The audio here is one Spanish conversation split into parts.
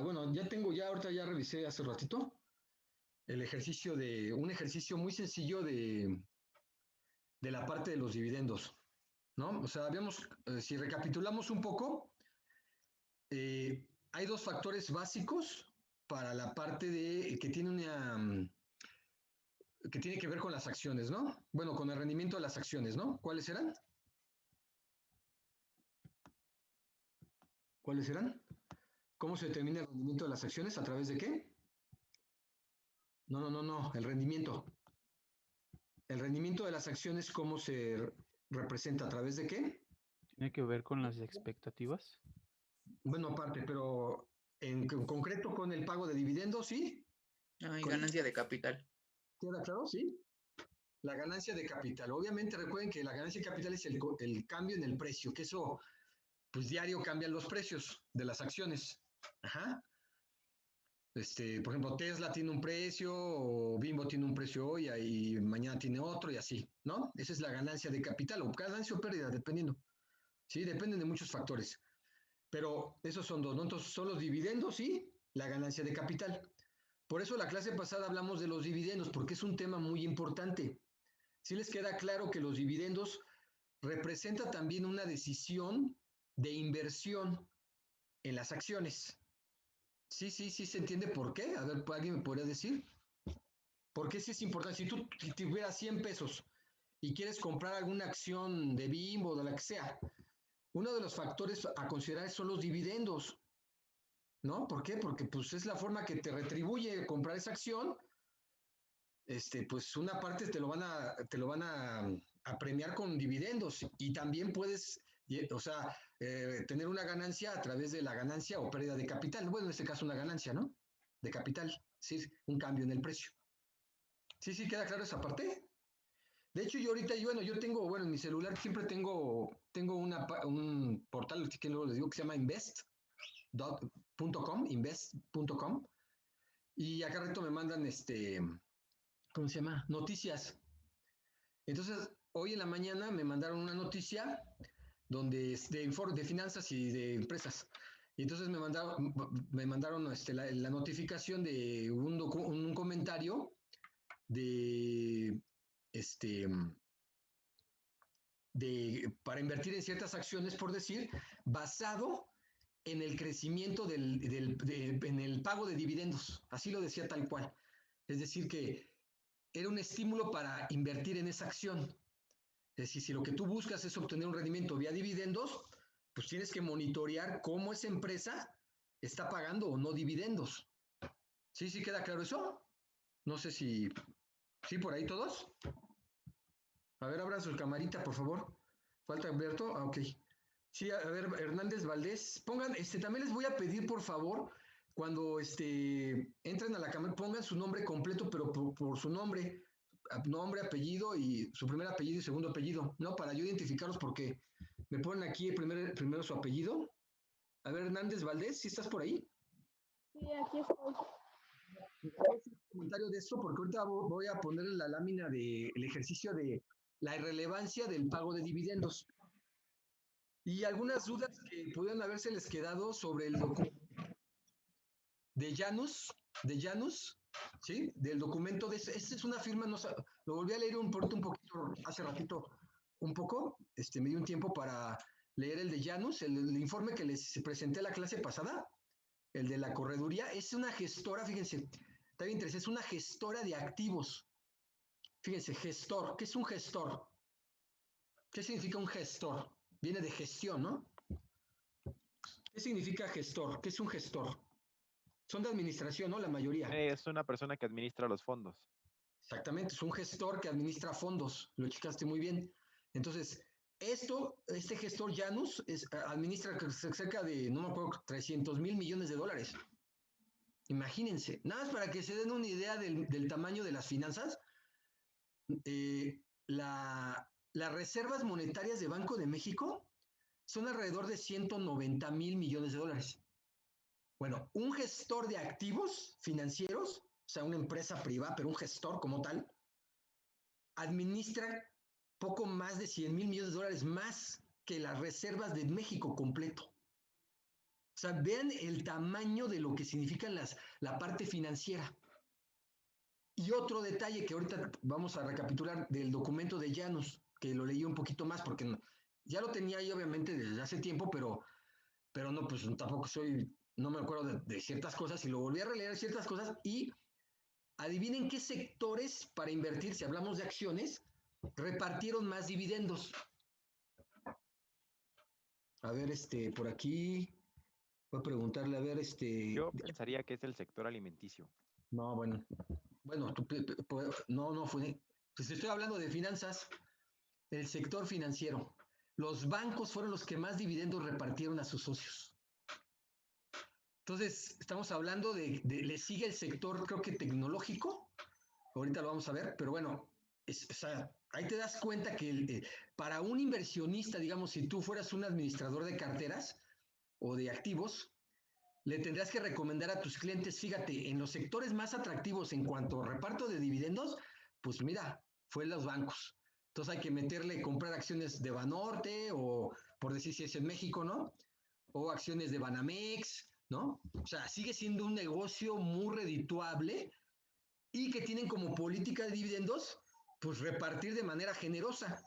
bueno, ya ahorita ya revisé hace ratito un ejercicio muy sencillo de la parte de los dividendos, ¿no? O sea, si recapitulamos un poco, hay dos factores básicos para la parte que tiene que ver con las acciones, ¿no? Bueno, con el rendimiento de las acciones, ¿no? ¿Cuáles eran? ¿Cuáles eran? ¿Cómo se determina el rendimiento de las acciones? ¿A través de qué? No, el rendimiento. El rendimiento de las acciones, ¿cómo se representa? ¿A través de qué? ¿Tiene que ver con las expectativas? Bueno, aparte, pero en concreto con el pago de dividendos, ¿sí? Hay ganancia de capital. ¿Queda claro? Sí. La ganancia de capital. Obviamente recuerden que la ganancia de capital es el cambio en el precio, que eso, pues diario cambian los precios de las acciones. Ajá. Por ejemplo, Tesla tiene un precio, o Bimbo tiene un precio hoy, y mañana tiene otro, y así, ¿no? Esa es la ganancia de capital, o ganancia o pérdida, dependiendo. Sí, dependen de muchos factores. Pero esos son dos, ¿no? Entonces son los dividendos y la ganancia de capital. Por eso la clase pasada hablamos de los dividendos, porque es un tema muy importante. Si les queda claro que los dividendos representa también una decisión de inversión en las acciones. Sí, se entiende por qué. A ver, ¿alguien me podría decir? ¿Por qué sí es importante? Si tú tuvieras 100 pesos y quieres comprar alguna acción de Bimbo o de la que sea, uno de los factores a considerar son los dividendos, ¿no? ¿Por qué? Porque pues es la forma que te retribuye comprar esa acción. Pues una parte te lo van a premiar con dividendos y también puedes, o sea, tener una ganancia a través de la ganancia o pérdida de capital. Bueno, en este caso una ganancia, ¿no? De capital, sí, un cambio en el precio. Sí, queda claro esa parte. De hecho, yo tengo, bueno, en mi celular siempre tengo un portal que luego les digo que se llama invest.com, y acá reto me mandan ¿cómo se llama? Noticias. Entonces, hoy en la mañana me mandaron una noticia donde es de finanzas y de empresas. Y entonces me mandaron la notificación de un comentario de este para invertir en ciertas acciones, por decir, basado en el crecimiento en el pago de dividendos. Así lo decía tal cual. Es decir, que era un estímulo para invertir en esa acción. Es decir, si lo que tú buscas es obtener un rendimiento vía dividendos, pues tienes que monitorear cómo esa empresa está pagando o no dividendos. ¿Sí queda claro eso? No sé si... ¿Sí por ahí todos? A ver, abran su camarita, por favor. Falta Alberto. Ah, ok. Sí, a ver, Hernández Valdés. Pongan, también les voy a pedir, por favor, cuando entren a la cámara, pongan su nombre completo, pero por su nombre, apellido y su primer apellido y segundo apellido, ¿no? Para yo identificarlos porque me ponen aquí primero su apellido. A ver, Hernández Valdés, ¿sí estás por ahí? Sí, aquí estoy. Un comentario de esto porque ahorita voy a poner la lámina del ejercicio de la irrelevancia del pago de dividendos. Y algunas dudas que pudieran habérseles quedado sobre el documento de Janus, ¿sí? Del documento esta es una firma, no, lo volví a leer un poquito hace ratito, un poco, me dio un tiempo para leer el de Janus, el informe que les presenté a la clase pasada, el de la correduría, es una gestora, fíjense, está bien interesante, es una gestora de activos. Fíjense, gestor, ¿qué es un gestor? ¿Qué significa un gestor? Viene de gestión, ¿no? ¿Qué significa gestor? ¿Qué es un gestor? Son de administración, ¿no? La mayoría. Es una persona que administra los fondos. Exactamente, es un gestor que administra fondos, lo explicaste muy bien. Entonces, este gestor Janus administra cerca de, no me acuerdo, 300 mil millones de dólares. Imagínense, nada más para que se den una idea del tamaño de las finanzas, las reservas monetarias de Banco de México son alrededor de 190 mil millones de dólares. Bueno, un gestor de activos financieros, o sea, una empresa privada, pero un gestor como tal, administra poco más de 100 mil millones de dólares más que las reservas de México completo. O sea, vean el tamaño de lo que significa la parte financiera. Y otro detalle que ahorita vamos a recapitular del documento de Llanos, que lo leí un poquito más porque ya lo tenía ahí obviamente desde hace tiempo, pero no, pues tampoco no me acuerdo de ciertas cosas y lo volví a releer ciertas cosas y adivinen qué sectores para invertir, si hablamos de acciones, repartieron más dividendos. A ver, por aquí, voy a preguntarle, a ver, Yo pensaría que es el sector alimenticio. No, bueno, no fue, pues estoy hablando de finanzas, el sector financiero. Los bancos fueron los que más dividendos repartieron a sus socios. Entonces, estamos hablando le sigue el sector, creo que tecnológico, ahorita lo vamos a ver, pero bueno, o sea, ahí te das cuenta que para un inversionista, digamos, si tú fueras un administrador de carteras o de activos, le tendrás que recomendar a tus clientes, fíjate, en los sectores más atractivos en cuanto a reparto de dividendos, pues mira, fue los bancos. Entonces hay que meterle, comprar acciones de Banorte o, por decir si es en México, ¿no? O acciones de Banamex, ¿no? O sea, sigue siendo un negocio muy redituable y que tienen como política de dividendos, pues repartir de manera generosa,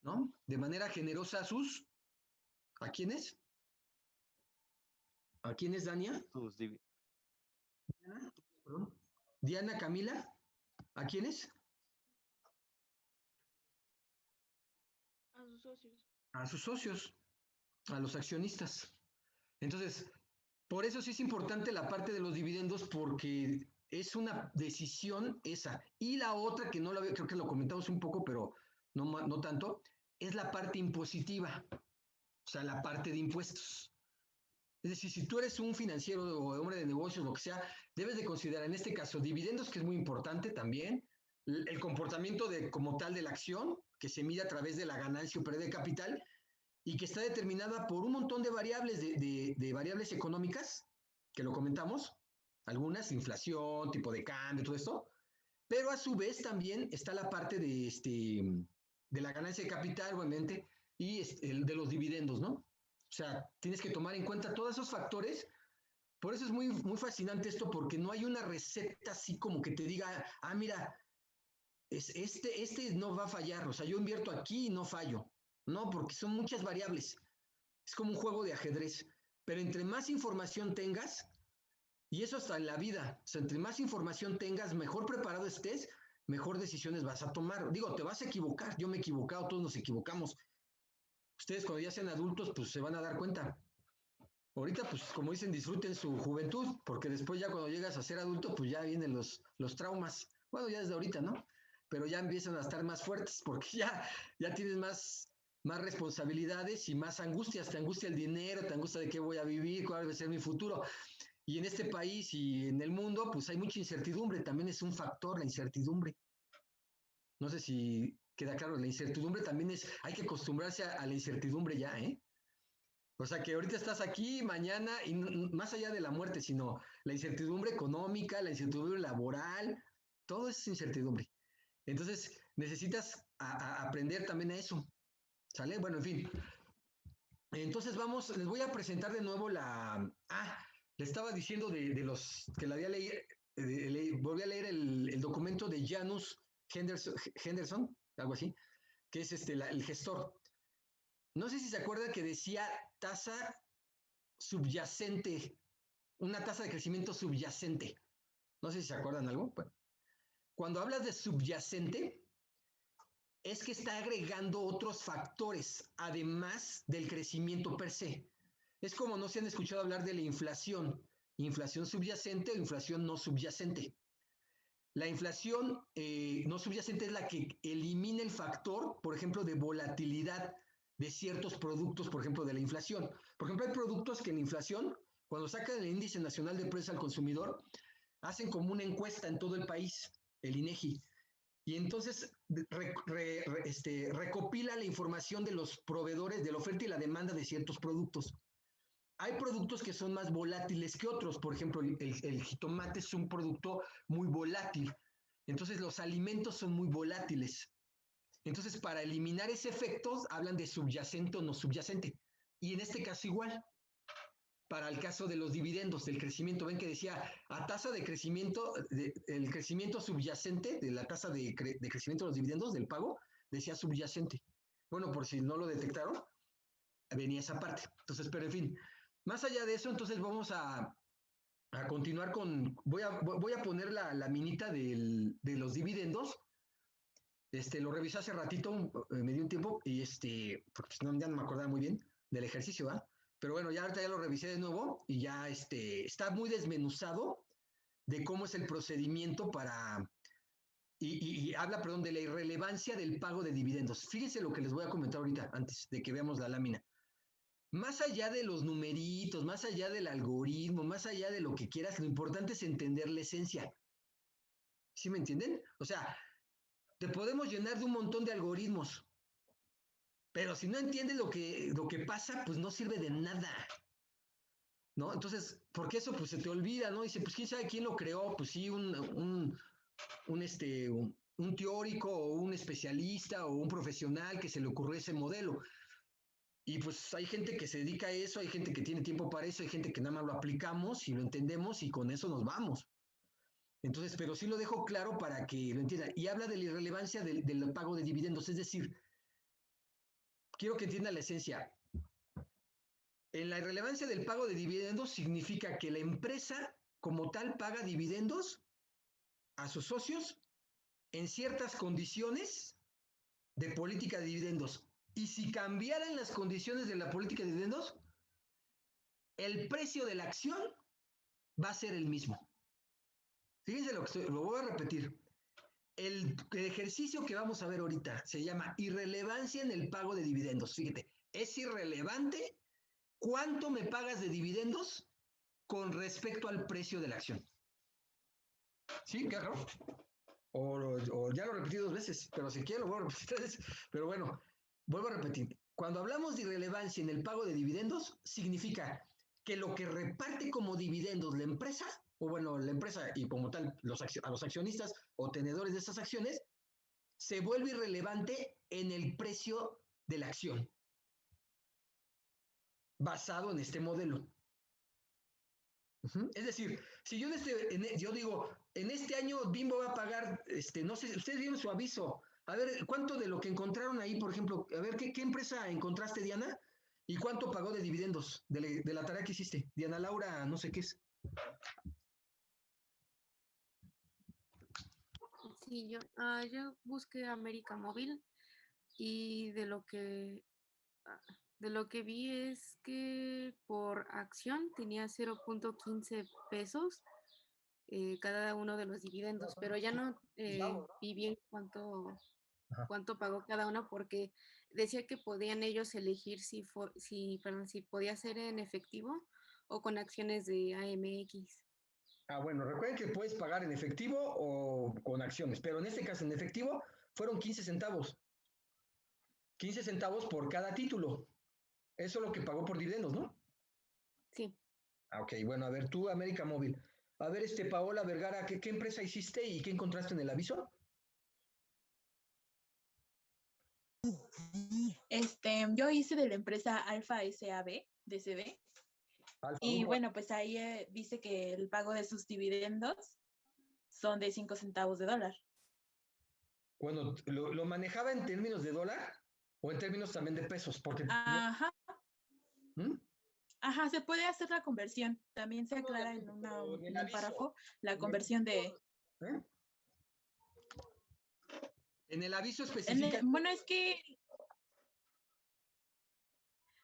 ¿no? De manera generosa ¿a quiénes? ¿A quiénes, Dania? Diana, perdón. Diana, Camila, ¿a quiénes? A sus socios. A sus socios, a los accionistas. Entonces, por eso sí es importante la parte de los dividendos porque es una decisión esa. Y la otra, que no la veo, creo que lo comentamos un poco, pero no tanto, es la parte impositiva, o sea, la parte de impuestos. Es decir, si tú eres un financiero o hombre de negocios, lo que sea, debes de considerar en este caso dividendos, que es muy importante también, el comportamiento como tal de la acción, que se mide a través de la ganancia o pérdida de capital, y que está determinada por un montón de variables, de variables económicas, que lo comentamos, algunas, inflación, tipo de cambio, todo esto, pero a su vez también está la parte de la ganancia de capital, obviamente, y el de los dividendos, ¿no? O sea, tienes que tomar en cuenta todos esos factores. Por eso es muy, muy fascinante esto, porque no hay una receta así como que te diga, mira, este no va a fallar, o sea, yo invierto aquí y no fallo. No, porque son muchas variables. Es como un juego de ajedrez. Pero entre más información tengas, y eso hasta en la vida, o sea, entre más información tengas, mejor preparado estés, mejor decisiones vas a tomar. Digo, te vas a equivocar, yo me he equivocado, todos nos equivocamos. Ustedes cuando ya sean adultos, pues se van a dar cuenta. Ahorita, pues como dicen, disfruten su juventud, porque después ya cuando llegas a ser adulto, pues ya vienen los traumas. Bueno, ya desde ahorita, ¿no? Pero ya empiezan a estar más fuertes porque ya tienes más responsabilidades y más angustias. Te angustia el dinero, te angustia de qué voy a vivir, cuál debe ser mi futuro. Y en este país y en el mundo, pues hay mucha incertidumbre. También es un factor la incertidumbre. No sé si queda claro, la incertidumbre también hay que acostumbrarse a la incertidumbre ya, ¿eh? O sea que ahorita estás aquí, mañana, y más allá de la muerte, sino la incertidumbre económica, la incertidumbre laboral, todo es incertidumbre. Entonces necesitas aprender también a eso, ¿sale? Bueno, en fin. Entonces les voy a presentar de nuevo le estaba diciendo de los que la había leído, volví a leer el documento de Janus Henderson, algo así, que es el gestor. No sé si se acuerdan que decía tasa subyacente, una tasa de crecimiento subyacente. No sé si se acuerdan algo. Bueno, cuando hablas de subyacente, es que está agregando otros factores, además del crecimiento per se. Es como no se han escuchado hablar de la inflación subyacente o inflación no subyacente. La inflación no subyacente es la que elimina el factor, por ejemplo, de volatilidad de ciertos productos, por ejemplo, de la inflación. Por ejemplo, hay productos que en la inflación, cuando sacan el índice nacional de precios al consumidor, hacen como una encuesta en todo el país, el INEGI, y entonces recopila la información de los proveedores, de la oferta y la demanda de ciertos productos. Hay productos que son más volátiles que otros, por ejemplo, el jitomate es un producto muy volátil, entonces los alimentos son muy volátiles. Entonces, para eliminar ese efecto, hablan de subyacente o no subyacente. Y en este caso igual. para el caso de los dividendos, del crecimiento. Ven que decía, a tasa de crecimiento, el crecimiento subyacente, de la tasa de crecimiento de los dividendos, del pago, decía subyacente. Bueno, por si no lo detectaron, venía esa parte. Entonces, pero en fin, más allá de eso, entonces vamos a continuar con, voy a poner la minita de los dividendos. Lo revisé hace ratito, me dio un tiempo, y porque ya no me acordaba muy bien del ejercicio, ¿va? Pero bueno, ya ahorita ya lo revisé de nuevo y ya está muy desmenuzado de cómo es el procedimiento para, y habla, perdón, de la irrelevancia del pago de dividendos. Fíjense lo que les voy a comentar ahorita, antes de que veamos la lámina. Más allá de los numeritos, más allá del algoritmo, más allá de lo que quieras, lo importante es entender la esencia. ¿Sí me entienden? O sea, te podemos llenar de un montón de algoritmos, pero si no entiendes lo que pasa, pues no sirve de nada, ¿no? Entonces, porque eso pues se te olvida, ¿no? Dice, pues quién sabe quién lo creó, pues sí, un teórico o un especialista o un profesional que se le ocurrió ese modelo. Y pues hay gente que se dedica a eso, hay gente que tiene tiempo para eso, hay gente que nada más lo aplicamos y lo entendemos y con eso nos vamos. Entonces, pero sí lo dejo claro para que lo entiendan. Y habla de la irrelevancia del pago de dividendos, es decir, quiero que entiendan la esencia. En la irrelevancia del pago de dividendos significa que la empresa como tal paga dividendos a sus socios en ciertas condiciones de política de dividendos. Y si cambiaran las condiciones de la política de dividendos, el precio de la acción va a ser el mismo. Fíjense lo voy a repetir. El ejercicio que vamos a ver ahorita se llama irrelevancia en el pago de dividendos. Fíjate, es irrelevante cuánto me pagas de dividendos con respecto al precio de la acción. ¿Sí? ¿Qué claro? O ya lo repetí 2 veces, pero si quiero lo voy a repetir 3 veces. Pero bueno, vuelvo a repetir. Cuando hablamos de irrelevancia en el pago de dividendos, significa que lo que reparte como dividendos la empresa, o bueno, la empresa y como tal a los accionistas o tenedores de esas acciones, se vuelve irrelevante en el precio de la acción, basado en este modelo. Es decir, si yo digo, en este año Bimbo va a pagar, no sé, ustedes vieron su aviso, a ver, ¿cuánto de lo que encontraron ahí, por ejemplo, a ver, ¿qué empresa encontraste, Diana? ¿Y cuánto pagó de dividendos de la tarea que hiciste? Diana Laura, no sé qué es. Sí, yo busqué América Móvil y de lo que vi es que por acción tenía 0.15 pesos cada uno de los dividendos, pero ya no vi bien cuánto pagó cada uno porque decía que podían ellos elegir si podía ser en efectivo o con acciones de AMX. Ah, bueno, recuerden que puedes pagar en efectivo o con acciones, pero en este caso en efectivo fueron 15 centavos. 15 centavos por cada título. Eso es lo que pagó por dividendos, ¿no? Sí. Ah, ok, bueno, a ver, tú, América Móvil. A ver, Paola Vergara, ¿qué empresa hiciste y qué encontraste en el aviso? Yo hice de la empresa Alfa SAB, DCB. Alfa, y bueno, pues ahí dice que el pago de sus dividendos son de 5 centavos de dólar. Bueno, ¿lo manejaba en términos de dólar o en términos también de pesos? Porque Ajá. ¿Mm? Ajá, se puede hacer la conversión. También se aclara en un párrafo la conversión de... ¿Eh? En el aviso especifica... Bueno, es que...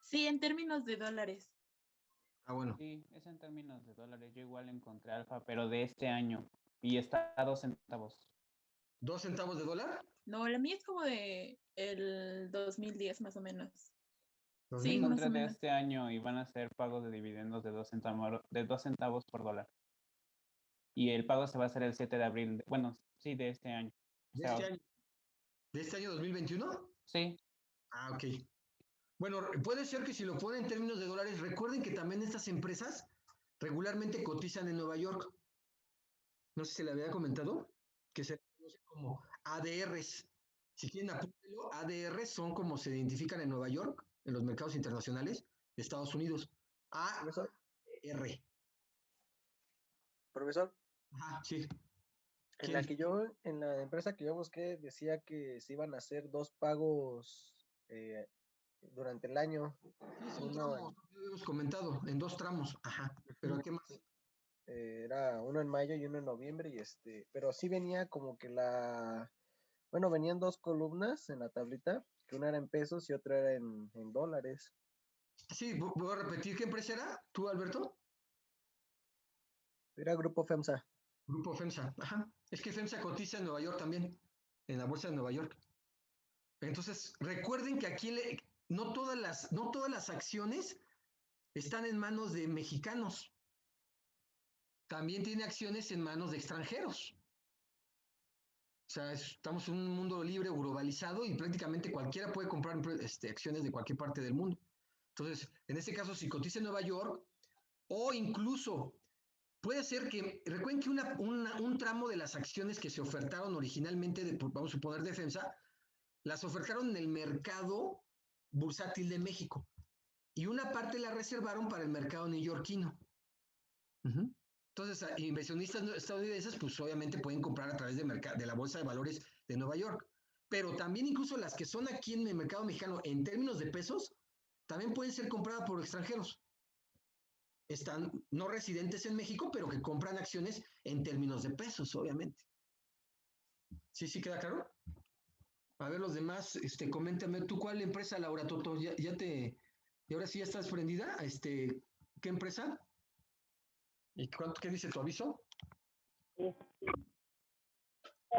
Sí, en términos de dólares. Ah, bueno. Sí, es en términos de dólares. Yo igual encontré Alfa, pero de este año. Y está a 2 centavos. ¿2 centavos de dólar? No, la mía es como de el 2010 más o menos. Sí, más encontré o de menos. este año y van a ser pagos de dividendos de 2 centavos por dólar. Y el pago se va a hacer el 7 de abril. Bueno, sí, de este año. ¿De este año? ¿De este año 2021? Sí. Ah, ok. Bueno, puede ser que si lo ponen en términos de dólares, recuerden que también estas empresas regularmente cotizan en Nueva York. No sé si le había comentado, que se conoce como ADRs. Si quieren apúntenlo, ADRs son como se identifican en Nueva York, en los mercados internacionales de Estados Unidos. R. Profesor, Ajá, sí. en la empresa que yo busqué decía que se iban a hacer 2 pagos durante el año. Sí, son Uno tramos, ya habíamos comentado, en 2 tramos. Ajá. ¿Pero qué más? era uno en mayo y uno en noviembre y pero sí venía como que bueno, venían 2 columnas en la tablita, que una era en pesos y otra era en dólares. Sí, voy a repetir, ¿qué empresa era? ¿Tú, Alberto? Era Grupo FEMSA. Grupo FEMSA. Ajá. Es que FEMSA cotiza en Nueva York también, en la bolsa de Nueva York. Entonces, recuerden que aquí no todas las acciones están en manos de mexicanos. También tiene acciones en manos de extranjeros. O sea, estamos en un mundo libre, globalizado, y prácticamente cualquiera puede comprar acciones de cualquier parte del mundo. Entonces, en este caso, si cotiza en Nueva York, o incluso puede ser que, recuerden que un tramo de las acciones que se ofertaron originalmente, vamos a suponer de FEMSA, las ofertaron en el mercado bursátil de México y una parte la reservaron para el mercado neoyorquino. Uh-huh. Entonces, inversionistas estadounidenses, pues obviamente pueden comprar a través de la Bolsa de Valores de Nueva York, pero también incluso las que son aquí en el mercado mexicano en términos de pesos, también pueden ser compradas por extranjeros. Están no residentes en México, pero que compran acciones en términos de pesos, obviamente. ¿Sí queda claro? A ver, los demás, coméntame, ¿tú cuál empresa, Laura Toto? ¿Y ahora sí ya estás prendida? ¿Qué empresa? ¿Y qué dice tu aviso? Fue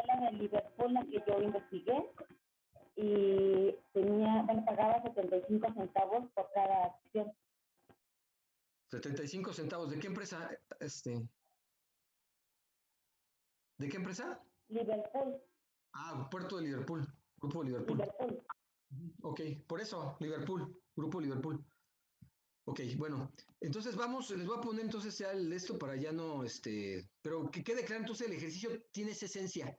la de Liverpool la que yo investigué y pagaba 75 centavos por cada acción. 75 centavos. ¿De qué empresa? ¿De qué empresa? Liverpool. Puerto de Liverpool. Grupo de Liverpool. Liverpool. Ok, por eso, Liverpool. Grupo Liverpool. Ok, bueno, entonces les voy a poner entonces ya esto para ya no, pero que quede claro, entonces el ejercicio tiene esa esencia.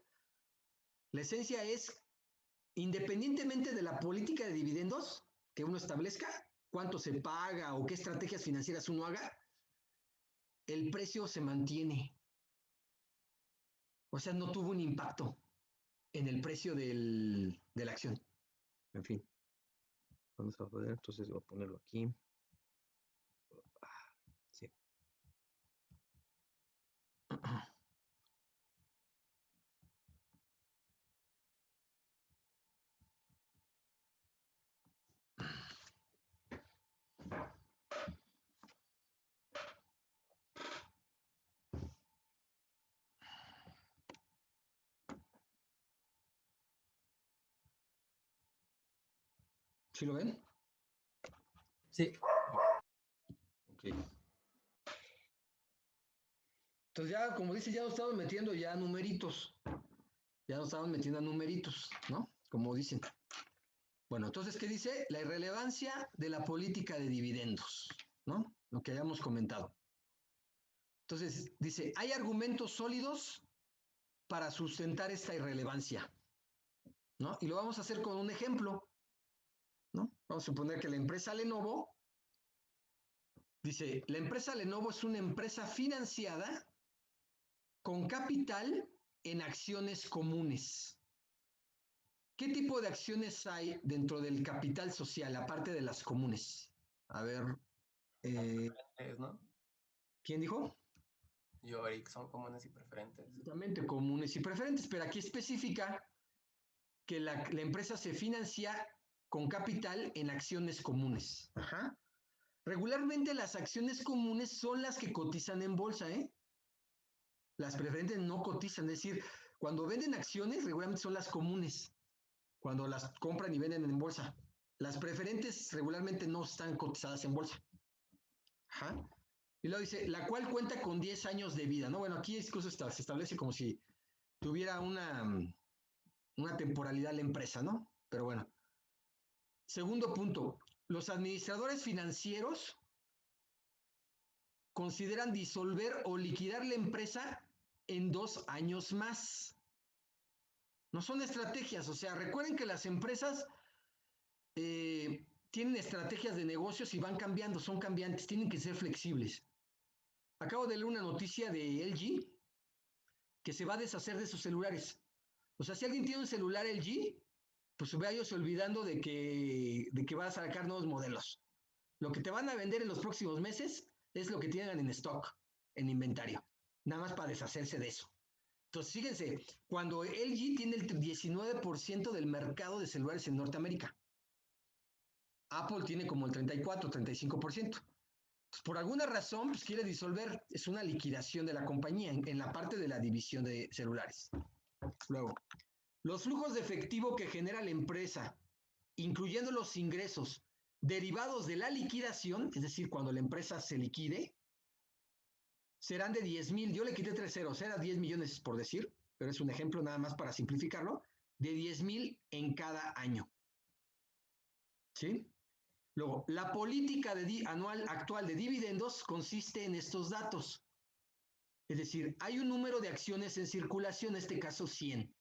La esencia es, independientemente de la política de dividendos que uno establezca, cuánto se paga o qué estrategias financieras uno haga, el precio se mantiene. O sea, no tuvo un impacto en el precio de la acción. En fin. Vamos a poner, entonces voy a ponerlo aquí. Sí. ¿Sí lo ven? Sí. Ok. Entonces ya, como dice, ya nos estamos metiendo ya numeritos. Ya nos estamos metiendo a numeritos, ¿no? Como dicen. Bueno, entonces, ¿qué dice? La irrelevancia de la política de dividendos, ¿no? Lo que habíamos comentado. Entonces, dice, hay argumentos sólidos para sustentar esta irrelevancia, ¿no? Y lo vamos a hacer con un ejemplo, ¿no? Vamos a suponer que la empresa Lenovo, dice, la empresa Lenovo es una empresa financiada con capital en acciones comunes. ¿Qué tipo de acciones hay dentro del capital social, aparte de las comunes? A ver. ¿No? ¿Quién dijo? Yo, Eric, son comunes y preferentes. Exactamente, comunes y preferentes, pero aquí especifica que la empresa se financia con capital en acciones comunes. Ajá. Regularmente las acciones comunes son las que cotizan en bolsa, ¿eh? Las preferentes no cotizan, es decir, cuando venden acciones, regularmente son las comunes, cuando las compran y venden en bolsa. Las preferentes regularmente no están cotizadas en bolsa. Ajá. Y luego dice, la cual cuenta con 10 años de vida, ¿no? Bueno, aquí incluso se establece como si tuviera una temporalidad la empresa, ¿no? Pero bueno. Segundo punto, los administradores financieros consideran disolver o liquidar la empresa en 2 años más. No son estrategias, o sea, recuerden que las empresas tienen estrategias de negocios y van cambiando, son cambiantes, tienen que ser flexibles. Acabo de leer una noticia de LG que se va a deshacer de sus celulares. O sea, si alguien tiene un celular LG, pues váyase olvidando de que va a sacar nuevos modelos. Lo que te van a vender en los próximos meses es lo que tienen en stock, en inventario. Nada más para deshacerse de eso. Entonces, fíjense, cuando LG tiene el 19% del mercado de celulares en Norteamérica, Apple tiene como el 34, 35%. Pues por alguna razón, pues quiere disolver, es una liquidación de la compañía en la parte de la división de celulares. Luego, los flujos de efectivo que genera la empresa, incluyendo los ingresos derivados de la liquidación, es decir, cuando la empresa se liquide, serán de 10,000, yo le quité 3 ceros, era 10 millones por decir, pero es un ejemplo nada más para simplificarlo, de 10,000 en cada año. ¿Sí? Luego, la política anual actual de dividendos consiste en estos datos. Es decir, hay un número de acciones en circulación, en este caso 100.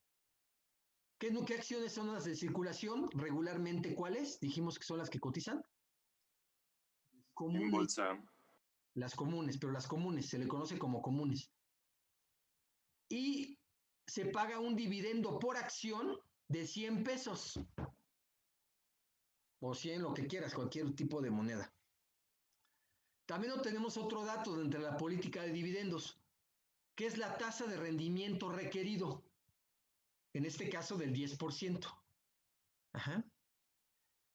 ¿Qué acciones son las de circulación? Regularmente, ¿cuáles? Dijimos que son las que cotizan. Comunes. En bolsa. Las comunes, pero las comunes, se le conoce como comunes. Y se paga un dividendo por acción de 100 pesos. O 100, lo que quieras, cualquier tipo de moneda. También obtenemos otro dato dentro de la política de dividendos, que es la tasa de rendimiento requerido. En este caso del 10%. Ajá.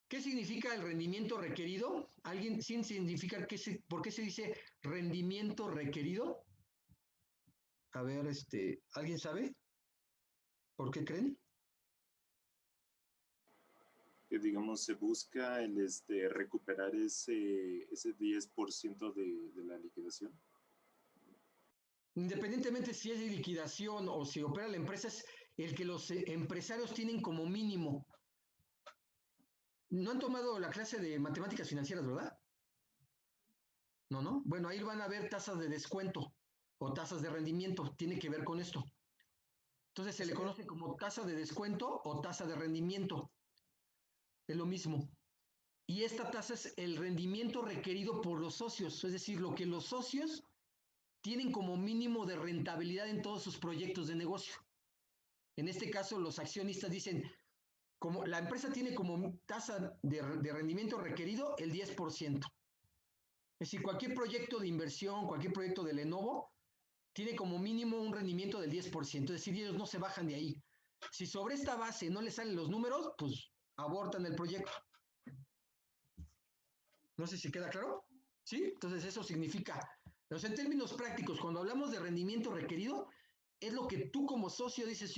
¿Qué significa el rendimiento requerido? ¿Alguien sin significar por qué se dice rendimiento requerido? A ver, ¿alguien sabe? ¿Por qué creen? Que digamos se busca el recuperar ese 10% de la liquidación. Independientemente si es de liquidación o si opera la empresa, es el que los empresarios tienen como mínimo. No han tomado la clase de matemáticas financieras, ¿verdad? No, ¿no? Bueno, ahí van a ver tasas de descuento o tasas de rendimiento. Tiene que ver con esto. Entonces se le conoce como tasa de descuento o tasa de rendimiento. Es lo mismo. Y esta tasa es el rendimiento requerido por los socios, es decir, lo que los socios tienen como mínimo de rentabilidad en todos sus proyectos de negocio. En este caso, los accionistas dicen, como la empresa tiene como tasa de rendimiento requerido el 10%. Es decir, cualquier proyecto de inversión, cualquier proyecto de Lenovo, tiene como mínimo un rendimiento del 10%. Es decir, ellos no se bajan de ahí. Si sobre esta base no les salen los números, pues abortan el proyecto. No sé si queda claro. ¿Sí? Entonces eso significa, en términos prácticos, cuando hablamos de rendimiento requerido, es lo que tú como socio dices,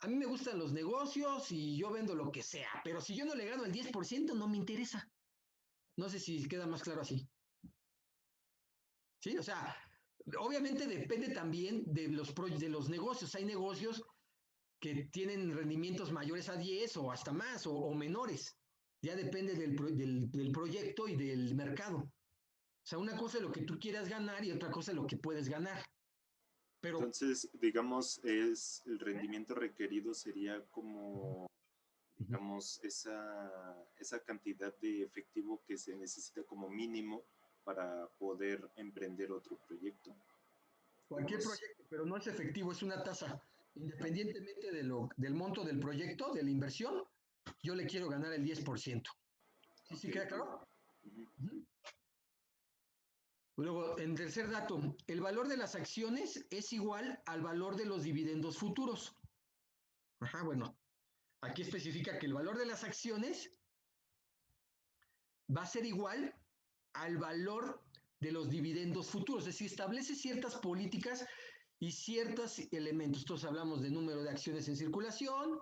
a mí me gustan los negocios y yo vendo lo que sea, pero si yo no le gano el 10%, no me interesa. No sé si queda más claro así. ¿Sí? O sea, obviamente depende también de los negocios. Hay negocios que tienen rendimientos mayores a 10 o hasta más o menores. Ya depende del proyecto y del mercado. O sea, una cosa es lo que tú quieras ganar y otra cosa es lo que puedes ganar. Pero, entonces, digamos, el rendimiento requerido sería como, digamos, esa cantidad de efectivo que se necesita como mínimo para poder emprender otro proyecto. Cualquier proyecto, pero no es efectivo, es una tasa. Independientemente del monto del proyecto, de la inversión, yo le quiero ganar el 10%. ¿Sí queda claro? Luego, en tercer dato, el valor de las acciones es igual al valor de los dividendos futuros. Ajá, bueno, aquí especifica que el valor de las acciones va a ser igual al valor de los dividendos futuros, es decir, establece ciertas políticas y ciertos elementos. Entonces hablamos de número de acciones en circulación,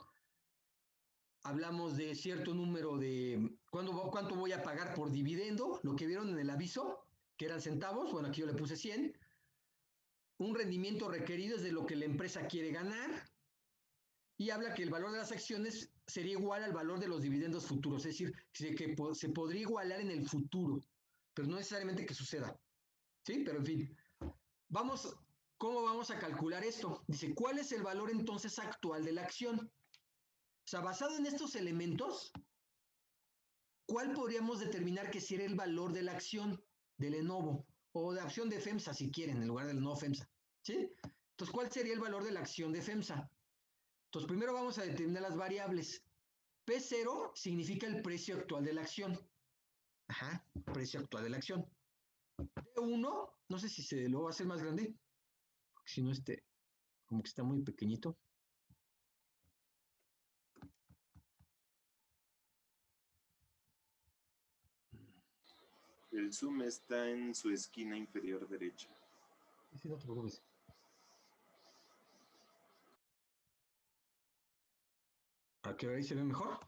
hablamos de cierto número de cuánto voy a pagar por dividendo, lo que vieron en el aviso, que eran centavos, bueno, aquí yo le puse 100. Un rendimiento requerido es de lo que la empresa quiere ganar y habla que el valor de las acciones sería igual al valor de los dividendos futuros, es decir, que se podría igualar en el futuro, pero no necesariamente que suceda. ¿Sí? Pero en fin, ¿cómo vamos a calcular esto? Dice, ¿cuál es el valor entonces actual de la acción? O sea, basado en estos elementos, ¿cuál podríamos determinar que sería el valor de la acción de Lenovo o de acción de FEMSA si quieren, en lugar del no FEMSA, ¿sí? Entonces, ¿cuál sería el valor de la acción de FEMSA? Entonces, primero vamos a determinar las variables. P0 significa el precio actual de la acción. Ajá, precio actual de la acción. D1, no sé si se lo va a hacer más grande, porque si no, como que está muy pequeñito. El zoom está en su esquina inferior derecha. Sí, no te preocupes. ¿A qué hora ahí se ve mejor?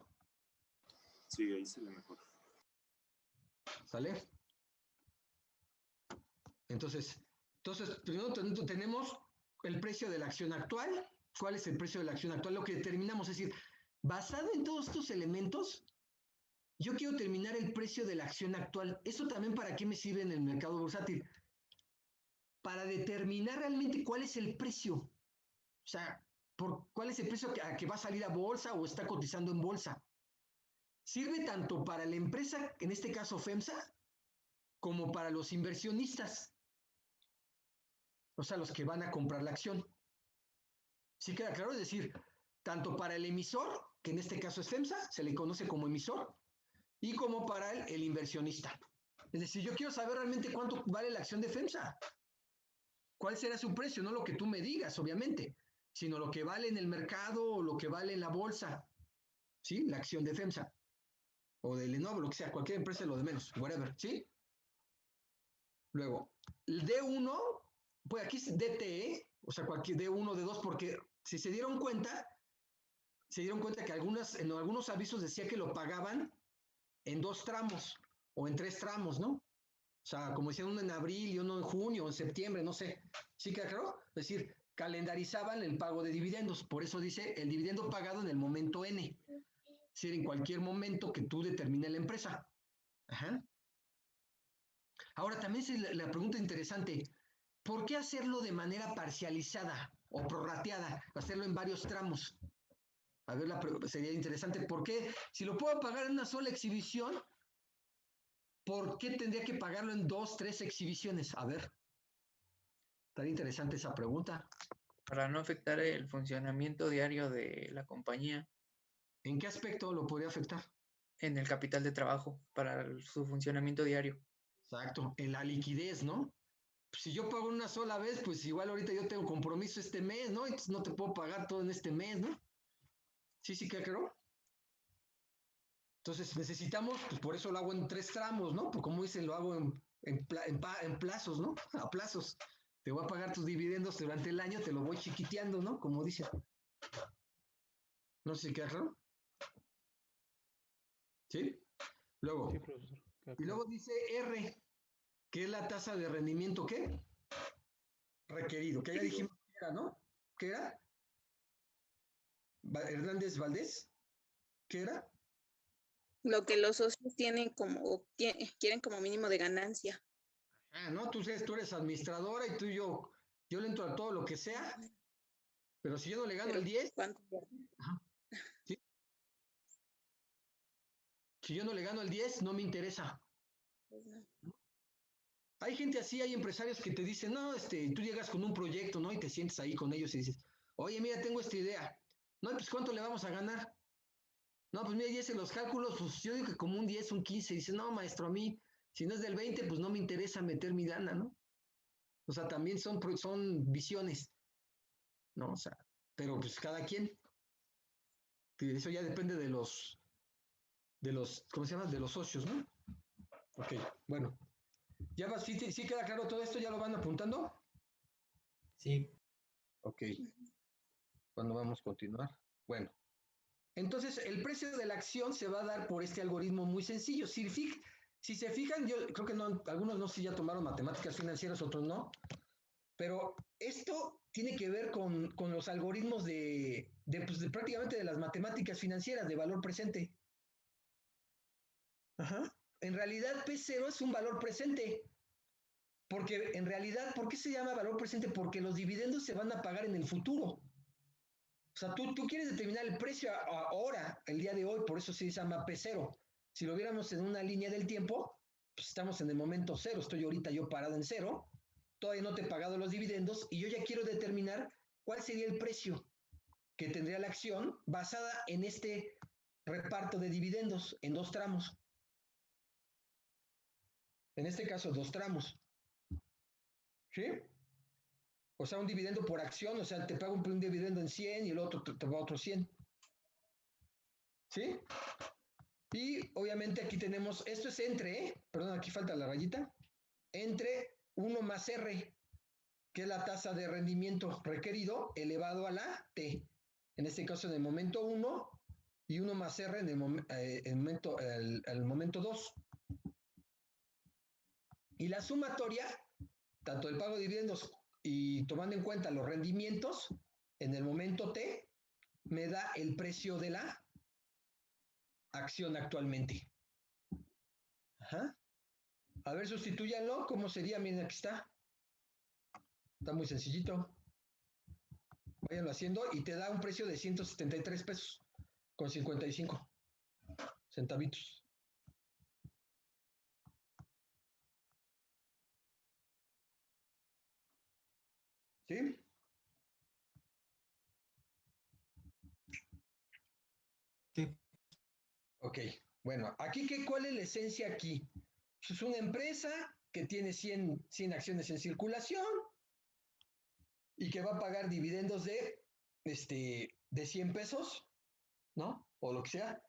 Sí, ahí se ve mejor. ¿Sale? Entonces, primero tenemos el precio de la acción actual. ¿Cuál es el precio de la acción actual? Lo que determinamos, es decir, basado en todos estos elementos, yo quiero determinar el precio de la acción actual. ¿Eso también para qué me sirve en el mercado bursátil? Para determinar realmente cuál es el precio. O sea, cuál es el precio que va a salir a bolsa o está cotizando en bolsa. Sirve tanto para la empresa, en este caso FEMSA, como para los inversionistas. O sea, los que van a comprar la acción. ¿Sí queda claro? Es decir, tanto para el emisor, que en este caso es FEMSA, se le conoce como emisor, y como para el inversionista. Es decir, yo quiero saber realmente cuánto vale la acción de FEMSA. ¿Cuál será su precio? No lo que tú me digas, obviamente, sino lo que vale en el mercado o lo que vale en la bolsa. ¿Sí? La acción de FEMSA. O de Lenovo, lo que sea, cualquier empresa lo de menos, whatever, ¿sí? Luego, el D1, pues aquí es DTE, o sea, cualquier D1, D2, porque si se dieron cuenta que en algunos avisos decía que lo pagaban en 2 tramos o en 3 tramos, ¿no? O sea, como decían, uno en abril y uno en junio o en septiembre, no sé. ¿Sí queda claro? Es decir, calendarizaban el pago de dividendos. Por eso dice el dividendo pagado en el momento N. Es decir, en cualquier momento que tú determines la empresa. Ajá. Ahora, también la pregunta interesante, ¿por qué hacerlo de manera parcializada o prorrateada? Hacerlo en varios tramos. A ver, sería interesante. ¿Por qué? Si lo puedo pagar en una sola exhibición, ¿por qué tendría que pagarlo en 2, 3 exhibiciones? A ver, estaría interesante esa pregunta. Para no afectar el funcionamiento diario de la compañía. ¿En qué aspecto lo podría afectar? En el capital de trabajo, para su funcionamiento diario. Exacto, en la liquidez, ¿no? Si yo pago una sola vez, pues igual ahorita yo tengo compromiso este mes, ¿no? Entonces no te puedo pagar todo en este mes, ¿no? Sí, queda claro. Entonces necesitamos, pues por eso lo hago en 3 tramos, ¿no? Porque como dicen, lo hago en plazos, ¿no? A plazos. Te voy a pagar tus dividendos durante el año, te lo voy chiquiteando, ¿no? Como dicen. No sé si queda claro. ¿Sí? Luego. Sí, profesor. Y luego dice R, que es la tasa de rendimiento, ¿qué? Requerido, que ya dijimos que era, ¿no? ¿Qué era? Hernández Valdés, ¿qué era? Lo que los socios tienen quieren como mínimo de ganancia. Ah, no, tú eres administradora y yo le entro a todo lo que sea, pero si yo no le gano el 10, ¿sí? Si yo no le gano el 10, no me interesa. Hay gente así, hay empresarios que te dicen, no, tú llegas con un proyecto, ¿no? Y te sientes ahí con ellos y dices, oye, mira, tengo esta idea. No, pues ¿cuánto le vamos a ganar? No, pues mira, y ese los cálculos, pues yo digo que como un 10, un 15. Dice, no, maestro, a mí, si no es del 20, pues no me interesa meter mi lana, ¿no? O sea, también son visiones, ¿no? O sea, pero pues cada quien. Eso ya depende de los, ¿cómo se llama? De los socios, ¿no? Ok, bueno. ¿Ya va, sí queda claro todo esto? ¿Ya lo van apuntando? Sí. Ok. ¿Cuándo vamos a continuar? Bueno. Entonces, el precio de la acción se va a dar por este algoritmo muy sencillo. Si se fijan, yo creo que no, algunos no sé si ya tomaron matemáticas financieras, otros no, pero esto tiene que ver con los algoritmos pues, prácticamente de las matemáticas financieras de valor presente. Ajá. En realidad, P0 es un valor presente. Porque en realidad, ¿por qué se llama valor presente? Porque los dividendos se van a pagar en el futuro. O sea, tú quieres determinar el precio ahora, el día de hoy, por eso se llama P0. Si lo viéramos en una línea del tiempo, pues estamos en el momento cero, estoy ahorita yo parado en cero, todavía no te he pagado los dividendos y yo ya quiero determinar cuál sería el precio que tendría la acción basada en este reparto de dividendos en 2 tramos. En este caso, 2 tramos. ¿Sí? O sea, un dividendo por acción, o sea, te pago un dividendo en 100 y el otro te paga otro 100. ¿Sí? Y obviamente aquí tenemos, esto es entre, perdón, aquí falta la rayita, entre 1 más R, que es la tasa de rendimiento requerido elevado a la T. En este caso en el momento 1 y 1 más R en el momento 2. Y la sumatoria, tanto el pago de dividendos y tomando en cuenta los rendimientos, en el momento T, me da el precio de la acción actualmente. Ajá. A ver, sustitúyanlo. ¿Cómo sería? Miren, aquí está. Está muy sencillito. Váyanlo haciendo y te da un precio de 173 pesos con 55 centavitos. ¿Sí? Sí. Ok, bueno, aquí, ¿cuál es la esencia aquí? Es una empresa que tiene 100 acciones en circulación y que va a pagar dividendos de 100 pesos, ¿no? O lo que sea,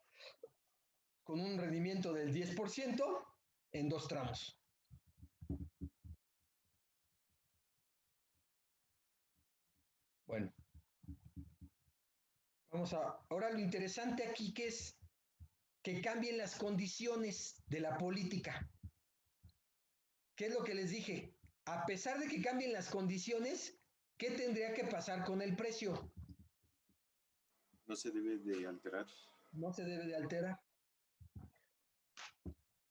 con un rendimiento del 10% en 2 tramos. Bueno, ahora lo interesante aquí que es que cambien las condiciones de la política. ¿Qué es lo que les dije? A pesar de que cambien las condiciones, ¿qué tendría que pasar con el precio? No se debe de alterar. No se debe de alterar.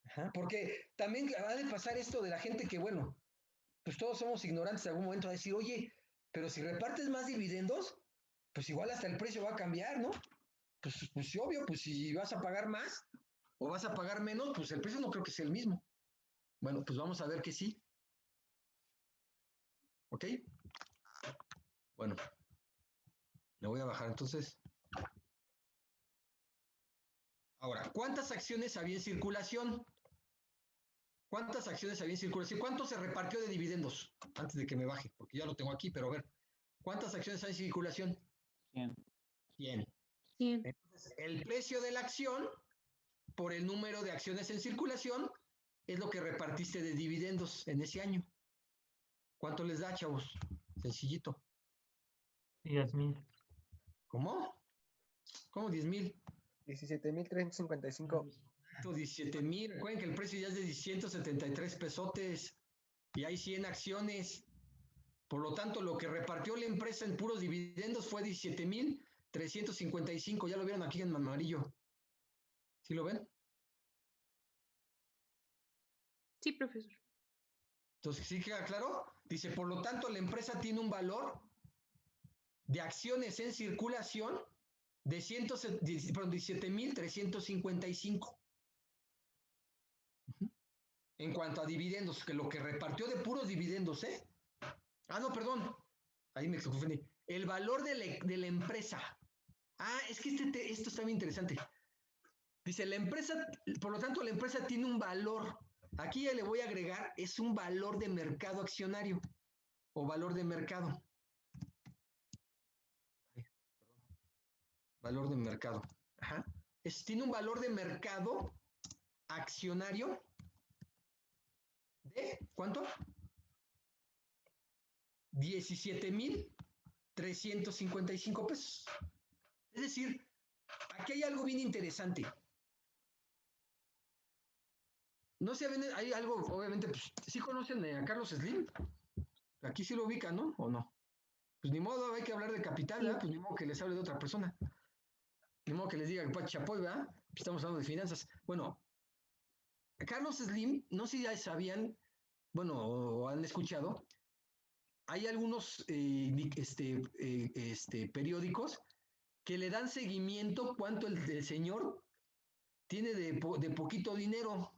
Ajá, porque también va a pasar esto de la gente que, bueno, pues todos somos ignorantes en algún momento a decir, oye, pero si repartes más dividendos, pues igual hasta el precio va a cambiar, ¿no? Pues obvio, pues si vas a pagar más o vas a pagar menos, pues el precio no creo que sea el mismo. Bueno, pues vamos a ver que sí. ¿Ok? Bueno, me voy a bajar entonces. Ahora, ¿cuántas acciones había en circulación? ¿Cuántas acciones había en circulación? ¿Cuánto se repartió de dividendos? Antes de que me baje, porque ya lo tengo aquí, pero a ver. ¿Cuántas acciones hay en circulación? 100. 100. 100. Entonces, el precio de la acción por el número de acciones en circulación es lo que repartiste de dividendos en ese año. ¿Cuánto les da, chavos? Sencillito. 10,000. ¿Cómo? ¿Cómo 10,000? 17,355. 17,000. Recuerden que el precio ya es de 173 pesotes y hay 100 acciones. Por lo tanto, lo que repartió la empresa en puros dividendos fue 17,355. Ya lo vieron aquí en amarillo. ¿Sí lo ven? Sí, profesor. Entonces, ¿sí queda claro? Dice, por lo tanto, la empresa tiene un valor de acciones en circulación de 17,355. En cuanto a dividendos, que lo que repartió de puros dividendos, ¿eh? Ah, no, perdón. Ahí me confundí. El valor de la empresa. Ah, es que esto está muy interesante. Dice, la empresa, por lo tanto, la empresa tiene un valor. Aquí ya le voy a agregar, es un valor de mercado accionario o valor de mercado. Valor de mercado. Ajá. Tiene un valor de mercado accionario de, ¿cuánto? 17,355 pesos. Es decir, aquí hay algo bien interesante. No sé, hay algo, obviamente, pues, ¿sí conocen a Carlos Slim? Aquí sí lo ubican, ¿no? ¿O no? Pues ni modo, hay que hablar de capital, ¿verdad? Pues ni modo que les hable de otra persona. Ni modo que les diga que Pachi Chapoy, ¿verdad? Pues estamos hablando de finanzas. Bueno, Carlos Slim, no sé si ya sabían, bueno, o han escuchado, hay algunos periódicos que le dan seguimiento cuánto el señor tiene de poquito dinero.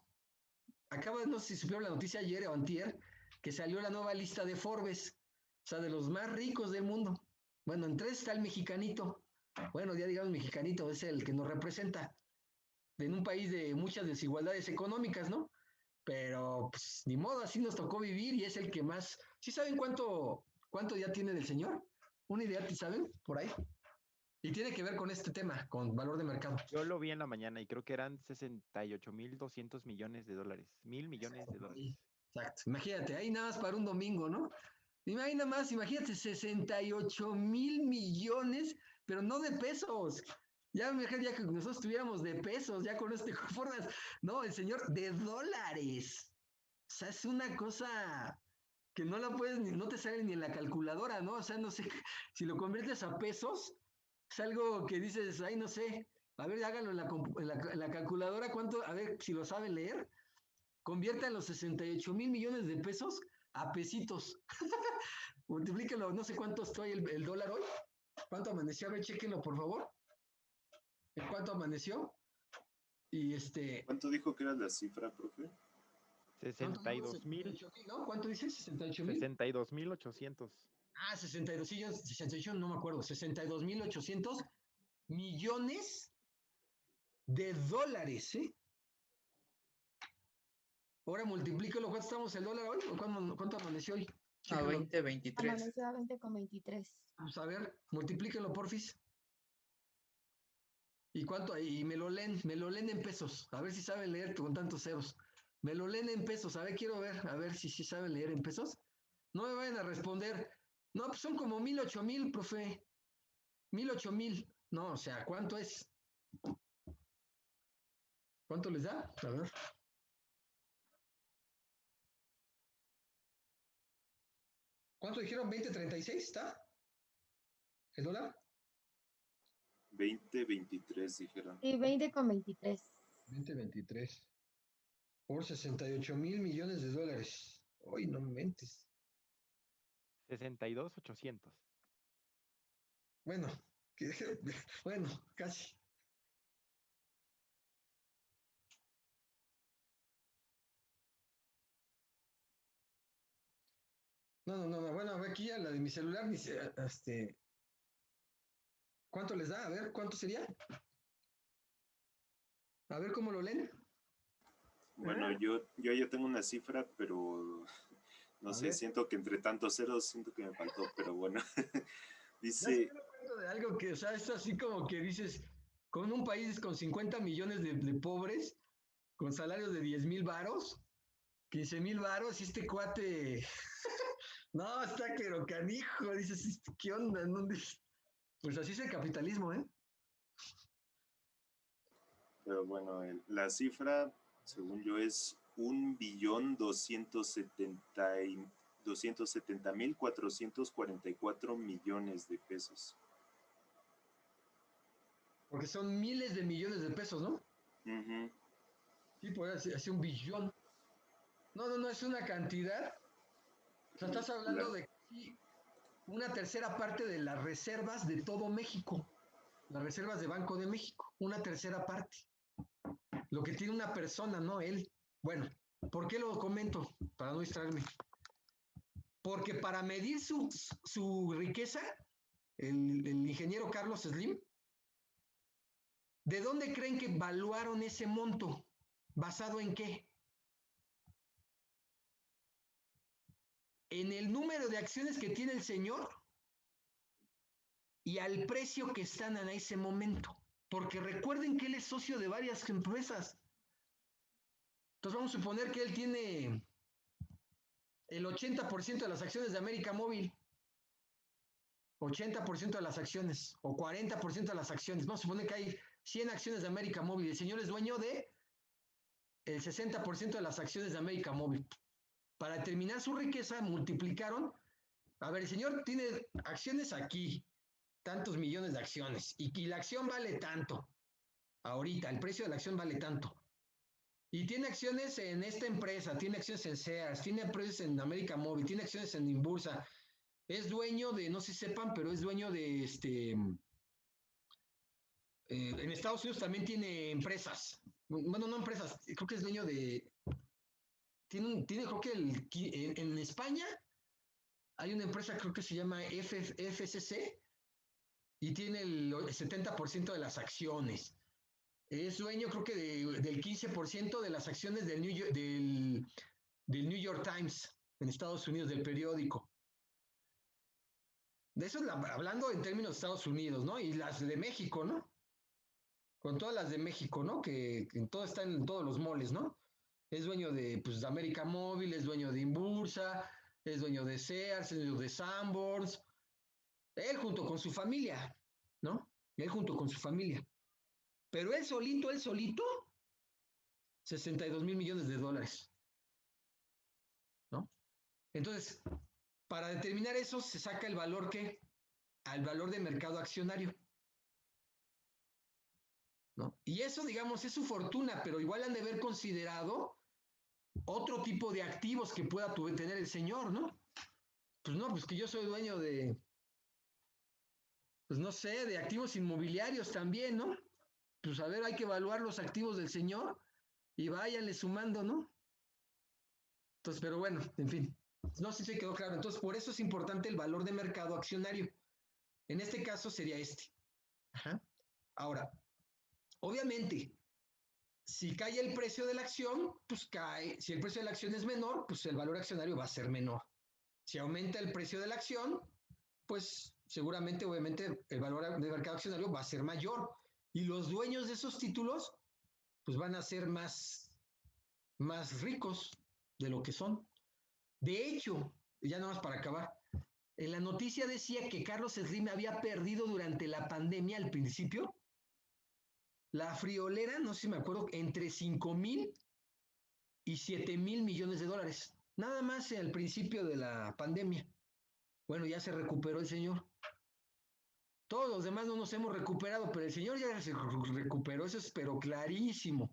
no sé si supieron la noticia ayer o antier, que salió la nueva lista de Forbes, o sea, de los más ricos del mundo. Bueno, en 3 está el mexicanito. Bueno, ya digamos mexicanito, es el que nos representa en un país de muchas desigualdades económicas, ¿no? Pero, pues, ni modo, así nos tocó vivir y es el que más... ¿Sí saben cuánto ya tiene del señor? ¿Una idea, saben? Por ahí. Y tiene que ver con este tema, con valor de mercado. Yo lo vi en la mañana y creo que eran 68.200 millones de dólares. 1.000 millones de dólares. Exacto. Imagínate, ahí nada más para un domingo, ¿no? Y ahí nada más, imagínate, 68,000 millones, pero no de pesos. Ya que nosotros tuviéramos de pesos, ya con este formas. No, el señor de dólares. O sea, es una cosa que no la puedes, no te sale ni en la calculadora, ¿no? O sea, no sé, si lo conviertes a pesos, es algo que dices, ay, no sé, a ver, háganlo en la calculadora, ¿cuánto? A ver si lo saben leer. Conviertan los 68,000 millones de pesos a pesitos. Multiplíquenlo, no sé cuánto estoy el dólar hoy. ¿Cuánto amaneció? A ver, chéquenlo, por favor. ¿Cuánto amaneció? Y ¿Cuánto dijo que era la cifra, profe? 62,000. ¿No? ¿Cuánto dice? 68,000. 62,800. Ah, 62, sí, yo 68 no me acuerdo. 62,800 millones de dólares, ¿eh? Ahora multiplíquelo, ¿cuánto estamos el dólar hoy? ¿O cuánto amaneció hoy? A 20.23. Amaneció a 20,23. Vamos a ver, multiplíquenlo, porfis. ¿Y cuánto? Y me lo leen en pesos. A ver si saben leer con tantos ceros. Me lo leen en pesos. A ver, quiero ver, a ver si saben leer en pesos. No me vayan a responder. No, pues son como 1,008,000, profe. 1,008,000. No, o sea, ¿cuánto es? ¿Cuánto les da? A ver. ¿Cuánto dijeron? ¿20.36 está? ¿El dólar? 20.23 dijeron. Sí, 20,23. 20.23. Por 68,000 millones de dólares. Uy, no me mentes. 62,800. Bueno, bueno, casi. No, bueno, aquí ya la de mi celular dice, ¿cuánto les da? A ver, ¿cuánto sería? A ver cómo lo leen. Bueno, yo ya tengo una cifra, pero no sé, siento que entre tantos ceros, siento que me faltó, pero bueno. Dice... De algo que, o sea, es así como que dices, con un país con 50 millones de pobres, con salarios de 10,000 varos, 15,000 varos, y este cuate, no, está pero canijo, dices, ¿qué onda? ¿No? Pues así es el capitalismo, ¿eh? Pero bueno, la cifra, según yo, es 1.270.444 millones de pesos. Porque son miles de millones de pesos, ¿no? Uh-huh. Sí, pues hace un billón. No, es una cantidad. O sea, estás hablando de una tercera parte de las reservas de todo México. Las reservas de Banco de México. Una tercera parte. Lo que tiene una persona, no él. Bueno, ¿por qué lo comento? Para no distraerme. Porque para medir su riqueza, el ingeniero Carlos Slim, ¿de dónde creen que evaluaron ese monto? ¿Basado en qué? En el número de acciones que tiene el señor y al precio que están en ese momento. Porque recuerden que él es socio de varias empresas. Entonces vamos a suponer que él tiene el 80% de las acciones de América Móvil. 80% de las acciones o 40% de las acciones. Vamos a suponer que hay 100 acciones de América Móvil. El señor es dueño de el 60% de las acciones de América Móvil. Para determinar su riqueza, multiplicaron. A ver, el señor tiene acciones aquí, tantos millones de acciones, y la acción vale tanto. Ahorita, el precio de la acción vale tanto. Y tiene acciones en esta empresa, tiene acciones en Sears, tiene acciones en América Móvil, tiene acciones en Inbursa. Es dueño de, no sé si sepan, pero es dueño de en Estados Unidos también tiene empresas. Bueno, no empresas, creo que es dueño de tiene creo que en España hay una empresa, creo que se llama FCC, y tiene el 70% de las acciones. Es dueño, creo que del 15% de las acciones del New York Times en Estados Unidos, del periódico. De eso hablando en términos de Estados Unidos, ¿no? Y las de México, ¿no? Con todas las de México, ¿no? Que en todo está en todos los moles, ¿no? Es dueño de, pues, de América Móvil, es dueño de Inbursa, es dueño de Sears, es dueño de Sanborns. Él junto con su familia, ¿no? Él junto con su familia. Pero él solito, 62 mil millones de dólares, ¿no? Entonces, para determinar eso se saca el valor al valor de mercado accionario, ¿no? Y eso, digamos, es su fortuna, pero igual han de haber considerado otro tipo de activos que pueda tener el señor, ¿no? Pues no, pues que yo soy dueño pues no sé, de activos inmobiliarios también, ¿no? Pues a ver, hay que evaluar los activos del señor y váyanle sumando, ¿no? Entonces, pero bueno, en fin, no sé si se quedó claro. Entonces, por eso es importante el valor de mercado accionario. En este caso sería este. Ajá. Ahora, obviamente, si cae el precio de la acción, pues cae. Si el precio de la acción es menor, pues el valor accionario va a ser menor. Si aumenta el precio de la acción, pues seguramente, obviamente, el valor de mercado accionario va a ser mayor. Y los dueños de esos títulos, pues van a ser más ricos de lo que son. De hecho, ya nada más para acabar, en la noticia decía que Carlos Slim había perdido durante la pandemia al principio la friolera, no sé si me acuerdo, entre 5,000 y 7,000 millones de dólares. Nada más al principio de la pandemia. Bueno, ya se recuperó el señor. Todos los demás no nos hemos recuperado, pero el señor ya se recuperó, eso es pero clarísimo.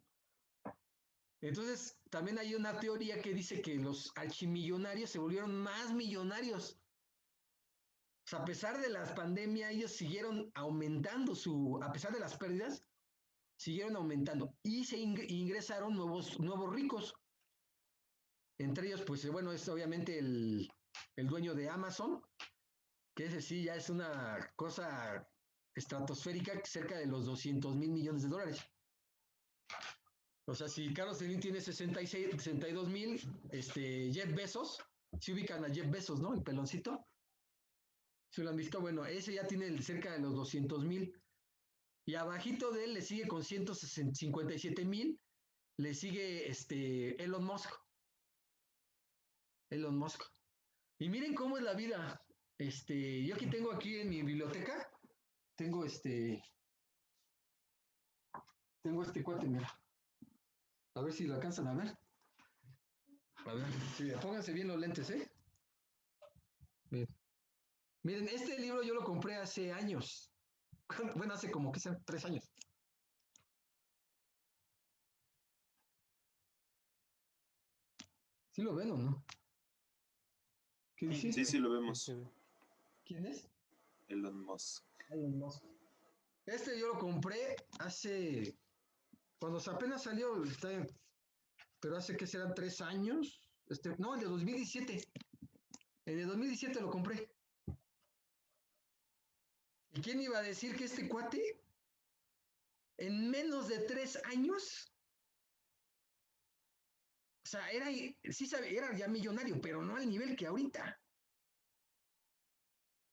Entonces, también hay una teoría que dice que los archimillonarios se volvieron más millonarios. O sea, a pesar de la pandemia, ellos siguieron aumentando a pesar de las pérdidas, siguieron aumentando y se ingresaron nuevos ricos. Entre ellos, pues bueno, es obviamente el dueño de Amazon, que ese sí ya es una cosa estratosférica, cerca de los 200 mil millones de dólares. O sea, si Carlos Slim tiene 62 mil, Jeff Bezos, si ubican a Jeff Bezos, ¿no? El peloncito. Si lo han visto, bueno, ese ya tiene cerca de los 200 mil. Y abajito de él le sigue con 157 mil, le sigue Elon Musk. Elon Musk. Y miren cómo es la vida. Yo aquí tengo aquí en mi biblioteca, tengo este cuate, mira. A ver si lo alcanzan a ver. A ver, sí, pónganse bien los lentes, ¿eh? Miren, este libro yo lo compré hace años. Bueno, hace como que sean 3 años. ¿Sí lo ven o no? ¿Qué dice? Sí, sí lo vemos. ¿Quién es? Elon Musk. Elon Musk. Yo lo compré cuando apenas salió, pero hace que serán 3 años. No, el de 2017. El de 2017 lo compré. ¿Y quién iba a decir que este cuate, en menos de 3 años, o sea, era ya millonario, pero no al nivel que ahorita?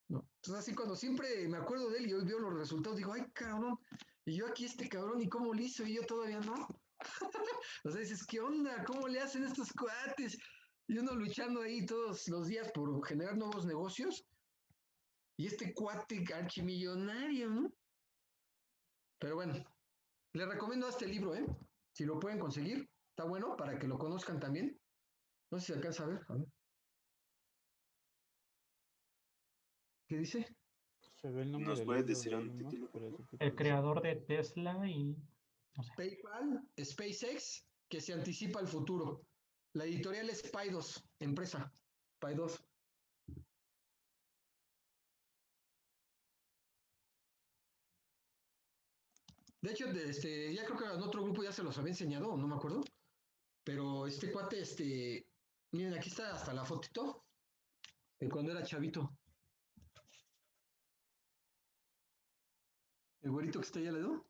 ¿No? Entonces, así cuando siempre me acuerdo de él y hoy veo los resultados, digo, ay, cabrón, y yo aquí cabrón, ¿y cómo lo hizo? Y yo todavía no. O sea, dices, ¿qué onda? ¿Cómo le hacen estos cuates? Y uno luchando ahí todos los días por generar nuevos negocios. Y este cuate archimillonario, ¿no? Pero bueno, les recomiendo este libro, ¿eh? Si lo pueden conseguir, está bueno para que lo conozcan también. No sé si se alcanza a ver. A ver. ¿Qué dice? Se ve el nombre ¿Nos del puedes libro decir de un Elon Musk, título? pero ese El título. creador de Tesla y no sé. PayPal, SpaceX, que se anticipa al futuro. La editorial es Paidos, empresa. Paidos. De hecho, ya creo que en otro grupo ya se los había enseñado, no me acuerdo. Pero este cuate, miren, aquí está hasta la fotito de cuando era chavito. El güerito que está allá al lado.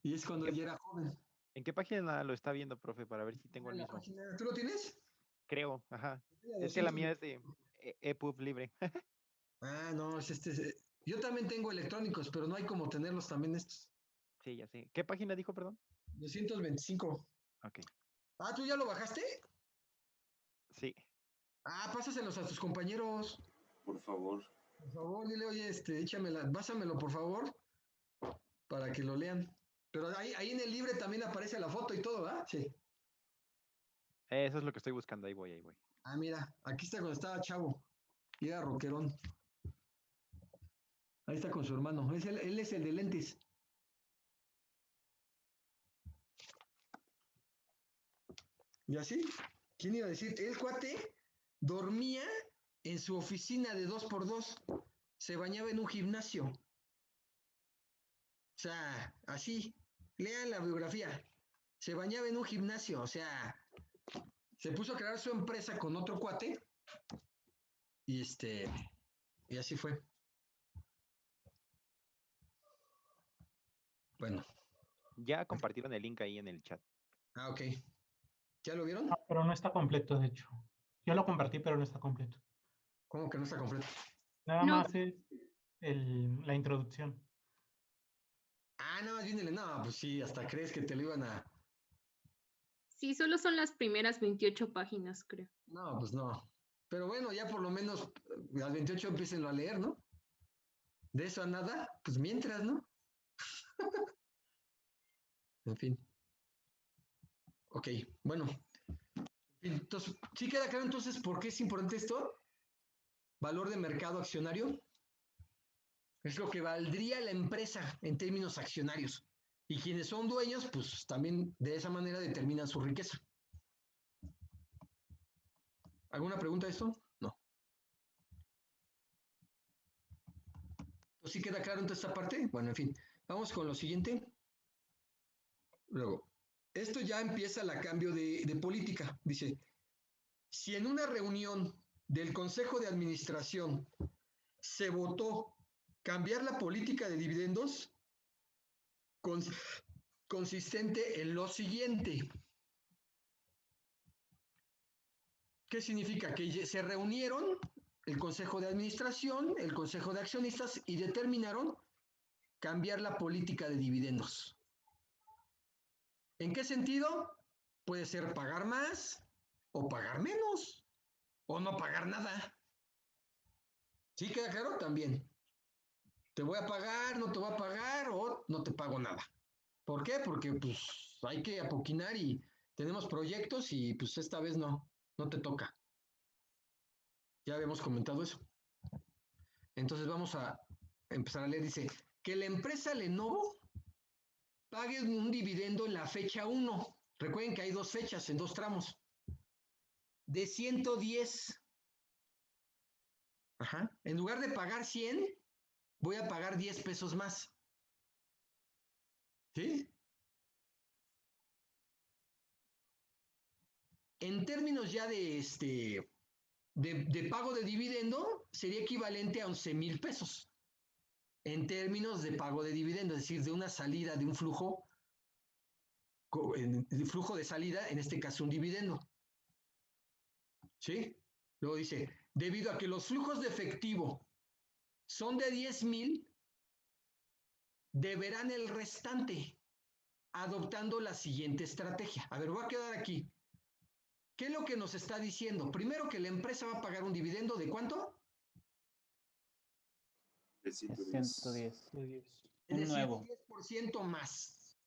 Y es cuando ya era joven. ¿En qué página lo está viendo, profe? Para ver si tengo el La mismo. página, ¿tú lo tienes? Creo, ajá. La Es que la 200. mía es de EPUB libre. Ah, no, yo también tengo electrónicos, pero no hay como tenerlos también estos. Sí, ya sé. ¿Qué página dijo, perdón? 225. Ok. Ah, ¿tú ya lo bajaste? Sí. Ah, pásaselos a tus compañeros. Por favor. Por favor, dile, oye, pásamelo, por favor, para que lo lean. Pero ahí en el libre también aparece la foto y todo, ¿ah? Sí. Eso es lo que estoy buscando. Ahí voy, ahí voy. Ah, mira, aquí está cuando estaba chavo. Y era rockerón. Ahí está con su hermano. Él es el de lentes. ¿Y así? ¿Quién iba a decir? El cuate dormía en su oficina de 2x2. Se bañaba en un gimnasio. O sea, así. Lean la biografía. Se bañaba en un gimnasio. O sea, se puso a crear su empresa con otro cuate. Y y así fue. Bueno. Ya compartieron el link ahí en el chat. Ah, ok. ¿Ya lo vieron? Ah, pero no está completo, de hecho. Yo lo compartí, pero no está completo. ¿Cómo que no está completo? Nada No. más es la introducción. Ah, nada más viene. No, pues sí, hasta crees que te lo iban a. Sí, solo son las primeras 28 páginas, creo. No, pues no. Pero bueno, ya por lo menos las 28 empiecen a leer, ¿no? De eso a nada, pues mientras, ¿no? En fin. Ok, bueno. Entonces, ¿sí queda claro entonces por qué es importante esto? Valor de mercado accionario. Es lo que valdría la empresa en términos accionarios. Y quienes son dueños, pues también de esa manera determinan su riqueza. ¿Alguna pregunta de esto? No. ¿Sí queda claro entonces esta parte? Bueno, en fin. Vamos con lo siguiente. Luego, esto ya empieza el cambio de política. Dice, si en una reunión del Consejo de Administración se votó cambiar la política de dividendos consistente en lo siguiente. ¿Qué significa? Que se reunieron el Consejo de Administración, el Consejo de Accionistas y determinaron cambiar la política de dividendos. ¿En qué sentido? Puede ser pagar más o pagar menos o no pagar nada. ¿Sí queda claro? También. Te voy a pagar, no te voy a pagar o no te pago nada. ¿Por qué? Porque pues hay que apoquinar y tenemos proyectos y pues esta vez no te toca. Ya habíamos comentado eso. Entonces vamos a empezar a leer. Dice, que la empresa Lenovo pague un dividendo en la fecha 1. Recuerden que hay 2 fechas en 2 tramos. De 110. Ajá. En lugar de pagar 100, voy a pagar 10 pesos más. ¿Sí? En términos ya de pago de dividendo, sería equivalente a 11,000 pesos. En términos de pago de dividendo, es decir, de una salida de un flujo, de flujo de salida, en este caso un dividendo. ¿Sí? Luego dice, debido a que los flujos de efectivo son de 10,000, deberán el restante adoptando la siguiente estrategia. A ver, voy a quedar aquí. ¿Qué es lo que nos está diciendo? Primero que la empresa va a pagar un dividendo ¿de cuánto? De 110. 110. Es Un decir, nuevo. un 10% más.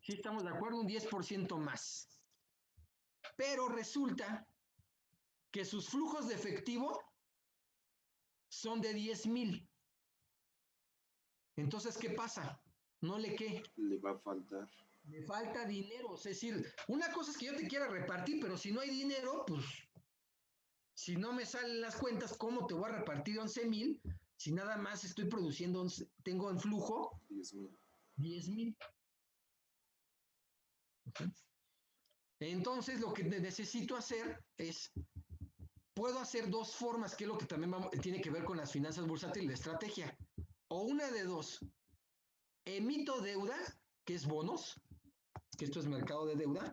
¿Sí estamos de acuerdo? Un 10% más. Pero resulta que sus flujos de efectivo son de 10,000. Entonces, ¿qué pasa? No le qué. Le va a faltar. Le falta dinero. Es decir, una cosa es que yo te quiera repartir, pero si no hay dinero, pues, si no me salen las cuentas, ¿cómo te voy a repartir 11,000? Si nada más estoy produciendo, tengo en flujo 10,000. 10,000. Entonces, lo que necesito hacer es, puedo hacer dos formas, que es lo que también tiene que ver con las finanzas bursátiles, la estrategia. O una de dos, emito deuda, que es bonos, que esto es mercado de deuda.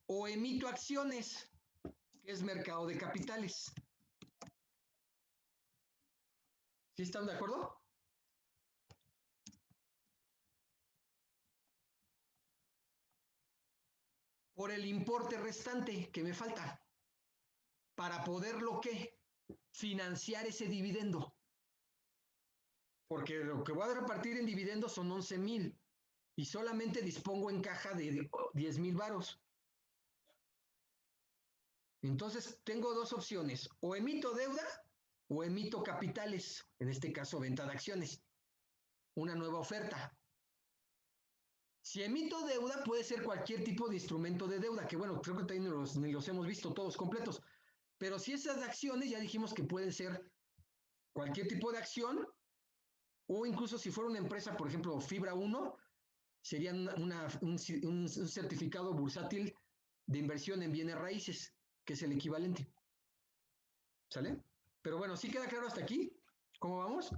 O emito acciones, que es mercado de capitales. ¿Sí están de acuerdo? Por el importe restante que me falta, para poderlo, ¿qué? Financiar ese dividendo. Porque lo que voy a repartir en dividendos son 11,000 y solamente dispongo en caja de 10,000 varos. Entonces tengo dos opciones, o emito deuda o emito capitales, en este caso venta de acciones, una nueva oferta. Si emito deuda, puede ser cualquier tipo de instrumento de deuda, que bueno, creo que también ni los hemos visto todos completos, pero si esas acciones ya dijimos que pueden ser cualquier tipo de acción, o incluso si fuera una empresa, por ejemplo, Fibra 1, sería un certificado bursátil de inversión en bienes raíces, que es el equivalente. ¿Sale? Pero bueno, ¿sí queda claro hasta aquí? ¿Cómo vamos?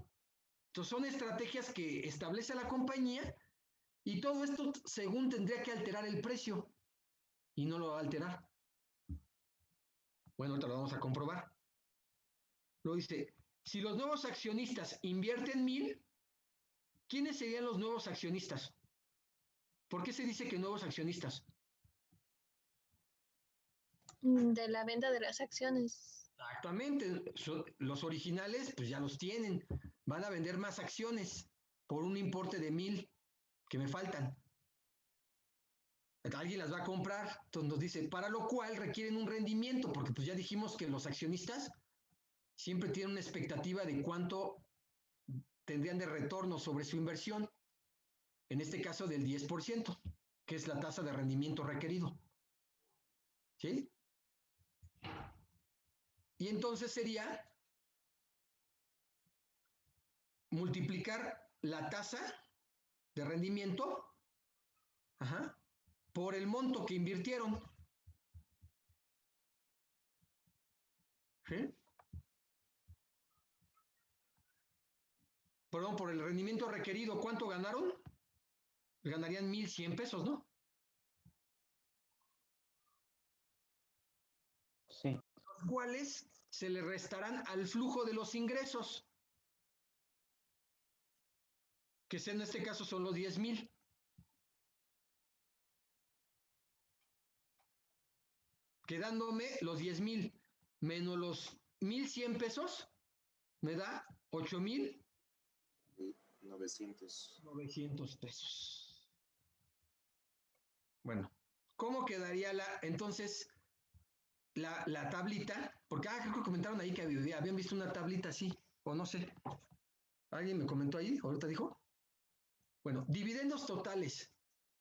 Entonces son estrategias que establece la compañía y todo esto según tendría que alterar el precio y no lo va a alterar. Bueno, ahorita lo vamos a comprobar. Lo dice, si los nuevos accionistas invierten 1,000, ¿quiénes serían los nuevos accionistas? ¿Por qué se dice que nuevos accionistas? De la venta de las acciones. Exactamente, los originales pues ya los tienen, van a vender más acciones por un importe de 1,000 que me faltan. Alguien las va a comprar, entonces nos dice, para lo cual requieren un rendimiento, porque pues ya dijimos que los accionistas siempre tienen una expectativa de cuánto tendrían de retorno sobre su inversión, en este caso del 10%, que es la tasa de rendimiento requerido. ¿Sí? Y entonces sería multiplicar la tasa de rendimiento por el monto que invirtieron. ¿Sí? Perdón, por el rendimiento requerido, ¿cuánto ganaron? Ganarían 1,100 pesos, ¿no? Sí. Los cuales se le restarán al flujo de los ingresos, que en este caso son los 10,000. Quedándome los 10,000 menos los 1,100 pesos, me da 8,900 pesos. Bueno, ¿cómo quedaría entonces la tablita? Porque creo que comentaron ahí que habían visto una tablita así, o no sé. ¿Alguien me comentó ahí? ¿Ahorita dijo? Bueno, dividendos totales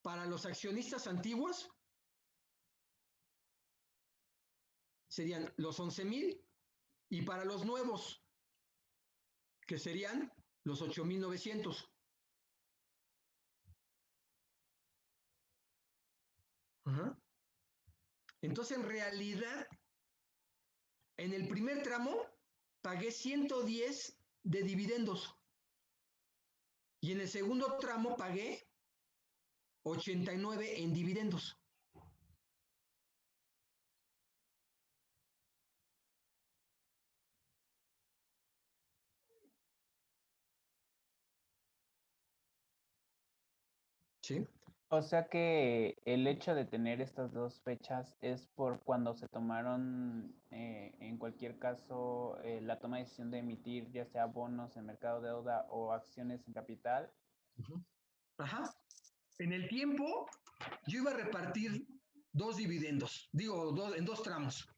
para los accionistas antiguos serían los 11,000 y para los nuevos, que serían los 8,900. Entonces, en realidad, en el primer tramo pagué 110 de dividendos y en el segundo tramo pagué 89 en dividendos. ¿Sí? O sea que el hecho de tener estas dos fechas es por cuando se tomaron, en cualquier caso, la toma de decisión de emitir ya sea bonos en mercado de deuda o acciones en capital. Ajá. En el tiempo, yo iba a repartir dos dividendos, en dos tramos.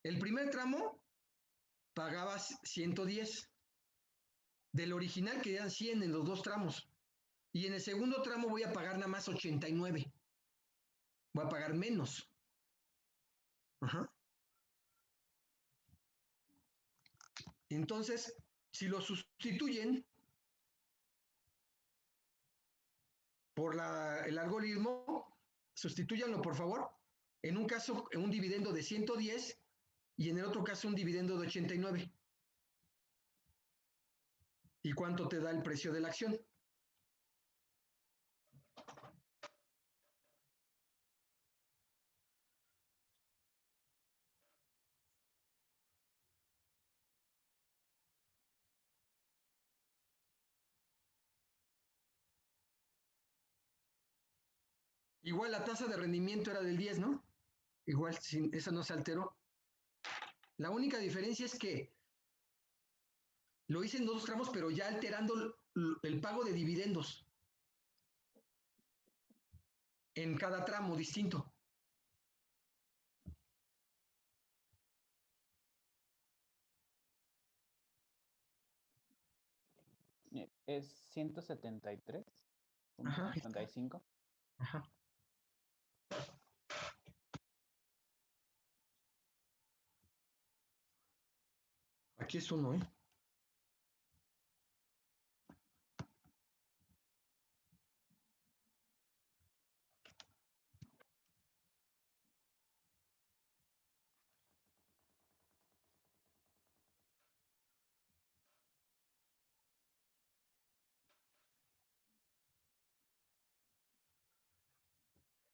El primer tramo pagabas 110 del original, que eran 100 en los dos tramos. Y en el segundo tramo voy a pagar nada más 89. Voy a pagar menos. Entonces, si lo sustituyen, por el algoritmo, sustitúyanlo por favor. En un caso, un dividendo de 110 y en el otro caso un dividendo de 89. ¿Y cuánto te da el precio de la acción? Igual la tasa de rendimiento era del 10, ¿no? Igual, esa no se alteró. La única diferencia es que lo hice en 2 tramos, pero ya alterando el pago de dividendos en cada tramo distinto. Es 173. Ajá. 55. Ajá. Aquí es uno, ¿eh?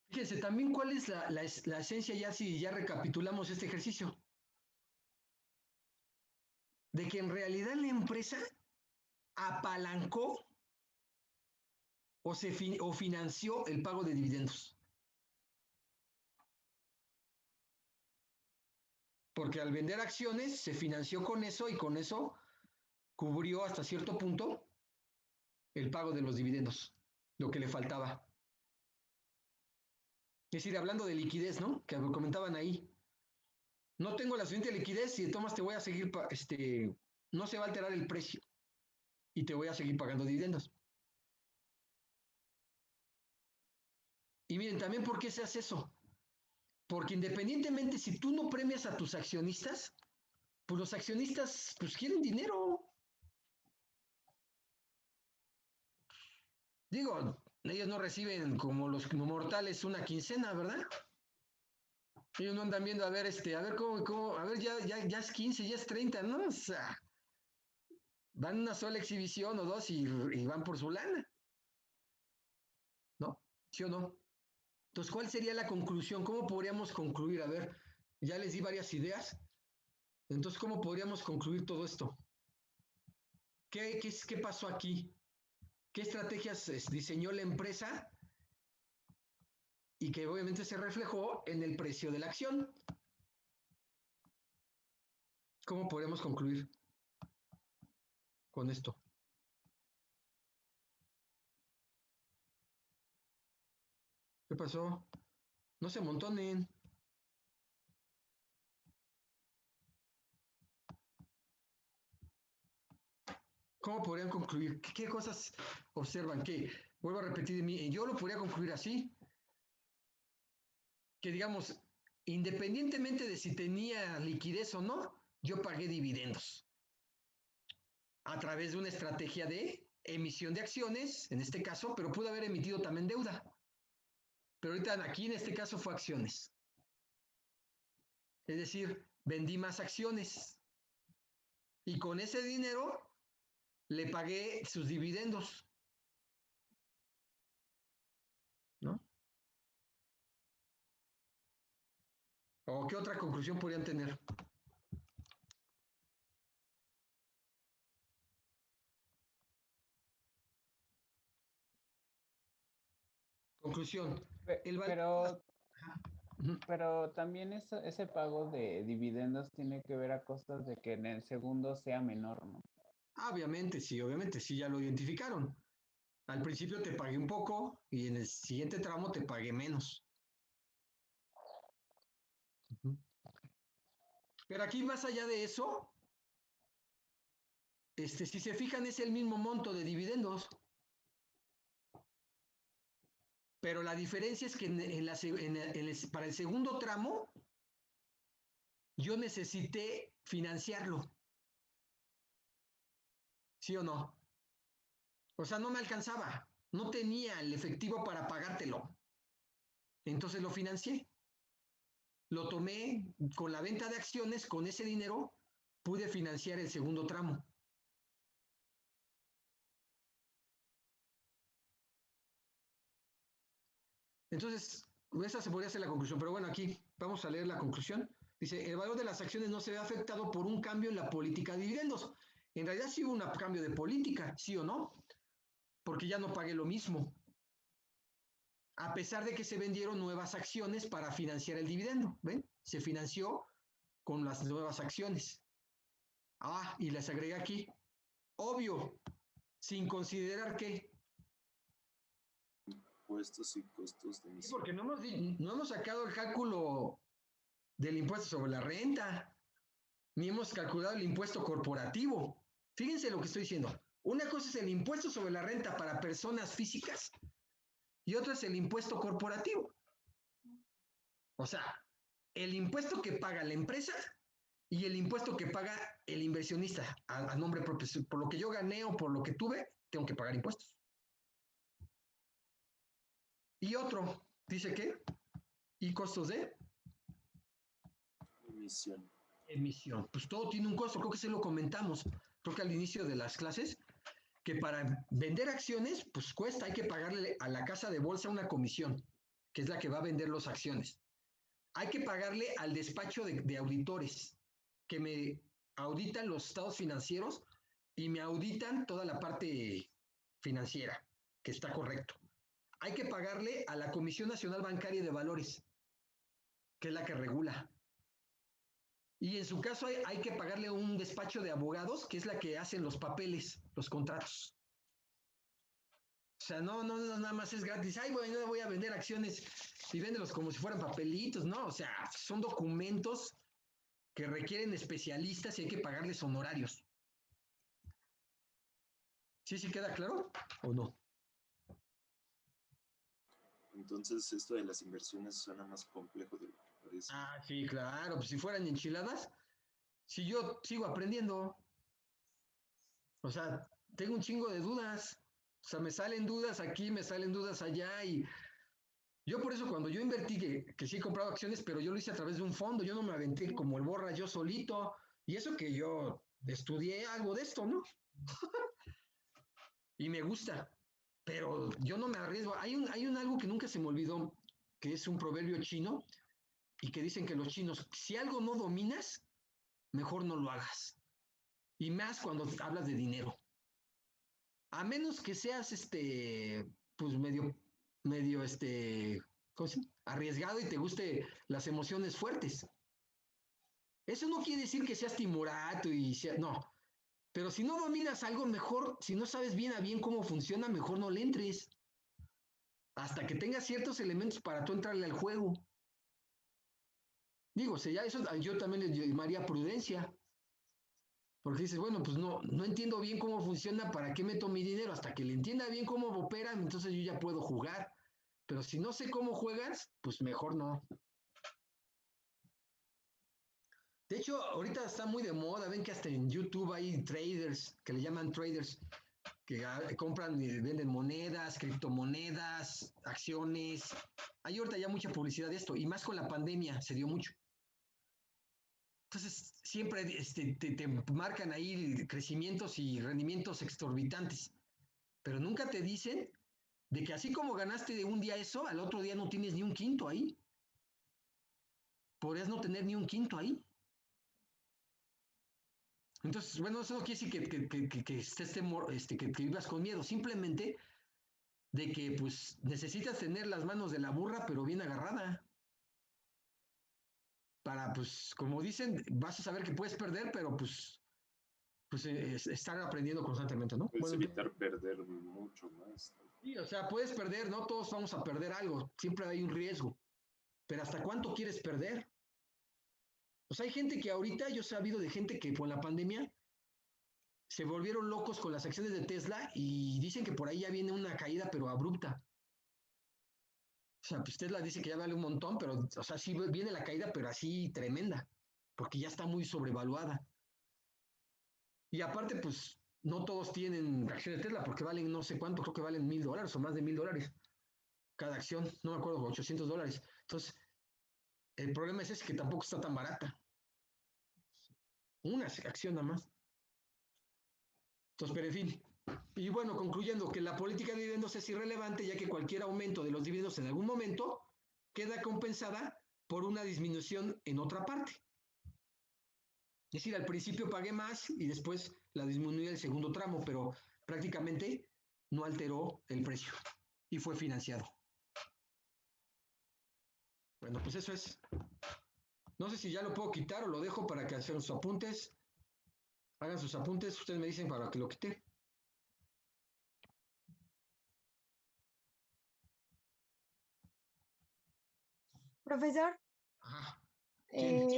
Fíjense, también cuál es la esencia ya si ya recapitulamos este ejercicio. De que en realidad la empresa apalancó o financió el pago de dividendos. Porque al vender acciones se financió con eso y con eso cubrió hasta cierto punto el pago de los dividendos, lo que le faltaba. Es decir, hablando de liquidez, ¿no? Que comentaban ahí. No tengo la suficiente liquidez y de tomas te voy a seguir, no se va a alterar el precio y te voy a seguir pagando dividendos. Y miren, también ¿por qué se hace eso? Porque independientemente si tú no premias a tus accionistas, pues los accionistas pues quieren dinero. Digo, ellos no reciben como los mortales una quincena, ¿verdad? Ellos no andan viendo a ver, a ver cómo, a ver, ya es 15, ya es 30, ¿no? O sea, van una sola exhibición o dos y van por su lana. ¿No? ¿Sí o no? Entonces, ¿cuál sería la conclusión? ¿Cómo podríamos concluir? A ver, ya les di varias ideas. Entonces, ¿cómo podríamos concluir todo esto? ¿Qué pasó aquí? ¿Qué estrategias diseñó la empresa? Y que obviamente se reflejó en el precio de la acción. ¿Cómo podríamos concluir con esto? ¿Qué pasó? No se amontonen. ¿Cómo podrían concluir? ¿Qué cosas observan? ¿Qué? Vuelvo a repetir, yo lo podría concluir así. Que digamos, independientemente de si tenía liquidez o no, yo pagué dividendos. A través de una estrategia de emisión de acciones, en este caso, pero pudo haber emitido también deuda. Pero ahorita aquí en este caso fue acciones. Es decir, vendí más acciones. Y con ese dinero le pagué sus dividendos. ¿No? ¿O qué otra conclusión podrían tener? Conclusión. Pero también ese pago de dividendos tiene que ver a costas de que en el segundo sea menor, ¿no? Obviamente, sí, ya lo identificaron. Al principio te pagué un poco y en el siguiente tramo te pagué menos. Pero aquí más allá de eso, si se fijan es el mismo monto de dividendos. Pero la diferencia es que para el segundo tramo yo necesité financiarlo. ¿Sí o no? O sea, no me alcanzaba. no tenía el efectivo para pagártelo. Entonces lo financié. Lo tomé con la venta de acciones, con ese dinero pude financiar el segundo tramo. Entonces, esa se podría ser la conclusión, pero bueno, aquí vamos a leer la conclusión. Dice, el valor de las acciones no se ve afectado por un cambio en la política de dividendos. En realidad sí hubo un cambio de política, ¿sí o no? Porque ya no pagué lo mismo. A pesar de que se vendieron nuevas acciones para financiar el dividendo, ¿ven? Se financió con las nuevas acciones. Ah, y les agregué aquí, obvio, sin considerar que... Impuestos y costos de Sí, emisión. porque no hemos sacado el cálculo del impuesto sobre la renta, ni hemos calculado el impuesto corporativo. Fíjense lo que estoy diciendo. Una cosa es el impuesto sobre la renta para personas físicas y otra es el impuesto corporativo. O sea, el impuesto que paga la empresa y el impuesto que paga el inversionista a nombre propio. Por lo que yo gané o por lo que tuve, tengo que pagar impuestos. Y otro, dice que, y costos de Emisión. emisión. Pues todo tiene un costo, creo que se lo comentamos, creo que al inicio de las clases, que para vender acciones, pues cuesta, hay que pagarle a la casa de bolsa una comisión, que es la que va a vender las acciones. Hay que pagarle al despacho de auditores, que me auditan los estados financieros y me auditan toda la parte financiera, que está correcto. Hay que pagarle a la Comisión Nacional Bancaria de Valores, que es la que regula. Y en su caso hay que pagarle a un despacho de abogados, que es la que hacen los papeles, los contratos. O sea, no nada más es gratis. Ay, bueno, no voy a vender acciones y véndelos como si fueran papelitos, ¿no? O sea, son documentos que requieren especialistas y hay que pagarles honorarios. ¿Sí queda claro o no? Entonces, esto de las inversiones suena más complejo de lo que parece. Ah, sí, claro. Pues si fueran enchiladas, si yo sigo aprendiendo, o sea, tengo un chingo de dudas. O sea, me salen dudas aquí, me salen dudas allá y yo por eso cuando yo invertí, que sí he comprado acciones, pero yo lo hice a través de un fondo, yo no me aventé como el borra yo solito, y eso que yo estudié algo de esto, ¿no? Y me gusta, pero yo no me arriesgo. Hay un algo que nunca se me olvidó, que es un proverbio chino, y que dicen que los chinos, si algo no dominas, mejor no lo hagas. Y más cuando hablas de dinero. A menos que seas pues medio, ¿cómo se llama? Arriesgado y te guste las emociones fuertes. Eso no quiere decir que seas timorato no. Pero si no dominas algo mejor, si no sabes bien a bien cómo funciona, mejor no le entres. Hasta que tengas ciertos elementos para tú entrarle al juego. Digo, ya eso yo también le llamaría prudencia. Porque dices, bueno, pues no entiendo bien cómo funciona, ¿para qué meto mi dinero? Hasta que le entienda bien cómo opera, entonces yo ya puedo jugar. Pero si no sé cómo juegas, pues mejor no. De hecho, ahorita está muy de moda, ven que hasta en YouTube hay traders, que le llaman traders, que compran y venden monedas, criptomonedas, acciones. Hay ahorita ya mucha publicidad de esto, y más con la pandemia se dio mucho. Entonces, siempre te marcan ahí crecimientos y rendimientos exorbitantes, pero nunca te dicen de que así como ganaste de un día eso, al otro día no tienes ni un quinto ahí. Podrías no tener ni un quinto ahí. Entonces, bueno, eso no quiere decir que estés que vivas con miedo, simplemente de que pues necesitas tener las manos de la burra, pero bien agarrada. Para, pues, como dicen, vas a saber que puedes perder, pero pues estar aprendiendo constantemente, ¿no? Puedes evitar perder mucho más, ¿no? Sí, o sea, puedes perder, no todos vamos a perder algo, siempre hay un riesgo, pero ¿hasta cuánto quieres perder? O sea, hay gente que ahorita, yo he sabido de gente que con la pandemia se volvieron locos con las acciones de Tesla y dicen que por ahí ya viene una caída, pero abrupta. O sea, pues Tesla dice que ya vale un montón, pero, o sea, sí viene la caída, pero así tremenda, porque ya está muy sobrevaluada. Y aparte, pues, no todos tienen acciones de Tesla porque valen no sé cuánto, creo que valen $1,000 o más de $1,000 cada acción, no me acuerdo, $800. Entonces, el problema es ese, que tampoco está tan barata. Una acción nada más. Entonces, pero en fin. Y bueno, concluyendo que la política de dividendos es irrelevante, ya que cualquier aumento de los dividendos en algún momento queda compensada por una disminución en otra parte. Es decir, al principio pagué más y después la disminuí el segundo tramo, pero prácticamente no alteró el precio y fue financiado. Bueno, pues eso es. No sé si ya lo puedo quitar o lo dejo para que hagan sus apuntes. Hagan sus apuntes, ustedes me dicen para que lo quite. Profesor, Ajá. ¿Quién?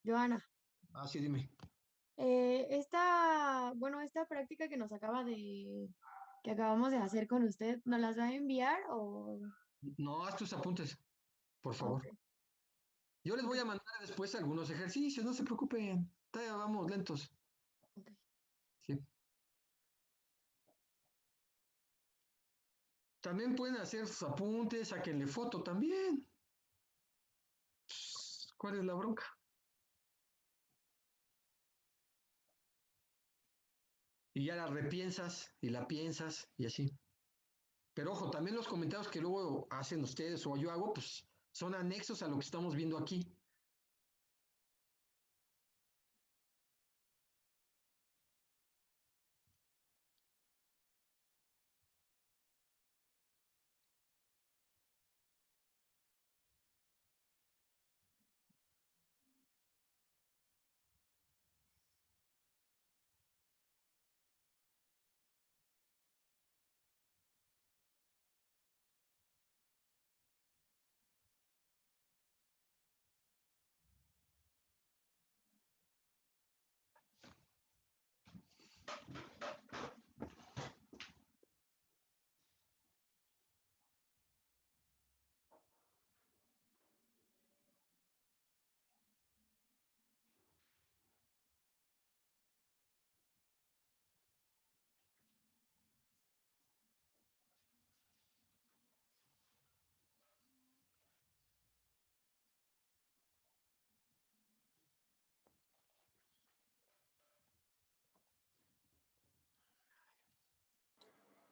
Joana. Ah, sí, dime. Esta práctica que que acabamos de hacer con usted, ¿nos las va a enviar o? No, haz tus apuntes, por favor. Ok. Yo les voy a mandar después algunos ejercicios, no se preocupen. Todavía vamos lentos. Ok. Sí. También pueden hacer sus apuntes, sáquenle foto también. ¿Cuál es la bronca? Y ya la repiensas y la piensas y así. Pero ojo, también los comentarios que luego hacen ustedes o yo hago, pues son anexos a lo que estamos viendo aquí.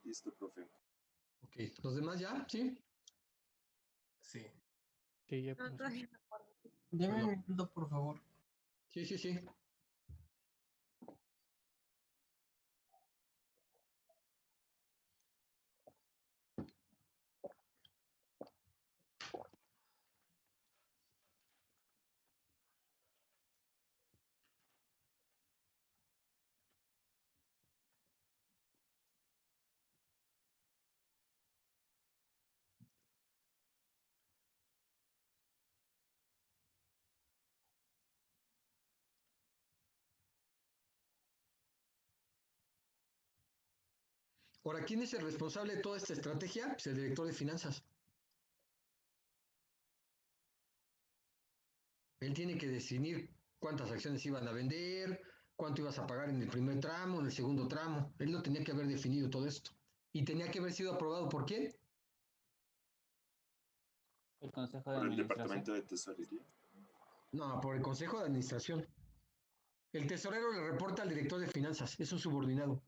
Listo, profe. Ok, ¿los demás ya? ¿Sí? Sí. Sí, ya, No, profesor. todavía no. Deme un Perdón. minuto, por favor. Sí, sí, sí. Ahora, ¿quién es el responsable de toda esta estrategia? Pues el director de finanzas. Él tiene que definir cuántas acciones iban a vender, cuánto ibas a pagar en el primer tramo, en el segundo tramo. Él lo tenía que haber definido todo esto. Y tenía que haber sido aprobado por quién? El Consejo de Por el Administración. Departamento de Tesorería. No, por el Consejo de Administración. El tesorero le reporta al director de finanzas, es un subordinado.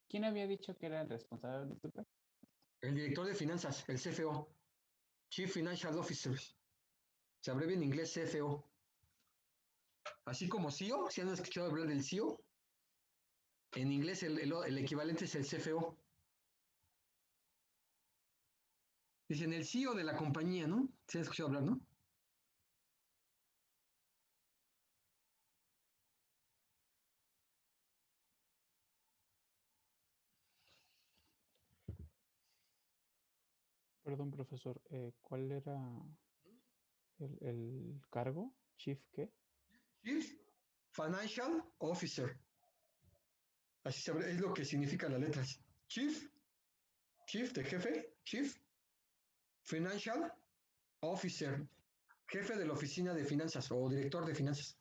¿Quién había dicho que era el responsable? Disculpe. El director de finanzas, el CFO, Chief Financial Officer. Se abrevia en inglés CFO. Así como CEO, si han escuchado hablar del CEO, en inglés el equivalente es el CFO. Dicen el CEO de la compañía, ¿no? ¿Se han escuchado hablar, no? Perdón, profesor, ¿cuál era el cargo? ¿Chief qué? Chief Financial Officer. Así es lo que significan las letras. Chief de jefe, Chief Financial Officer, jefe de la oficina de finanzas o director de finanzas.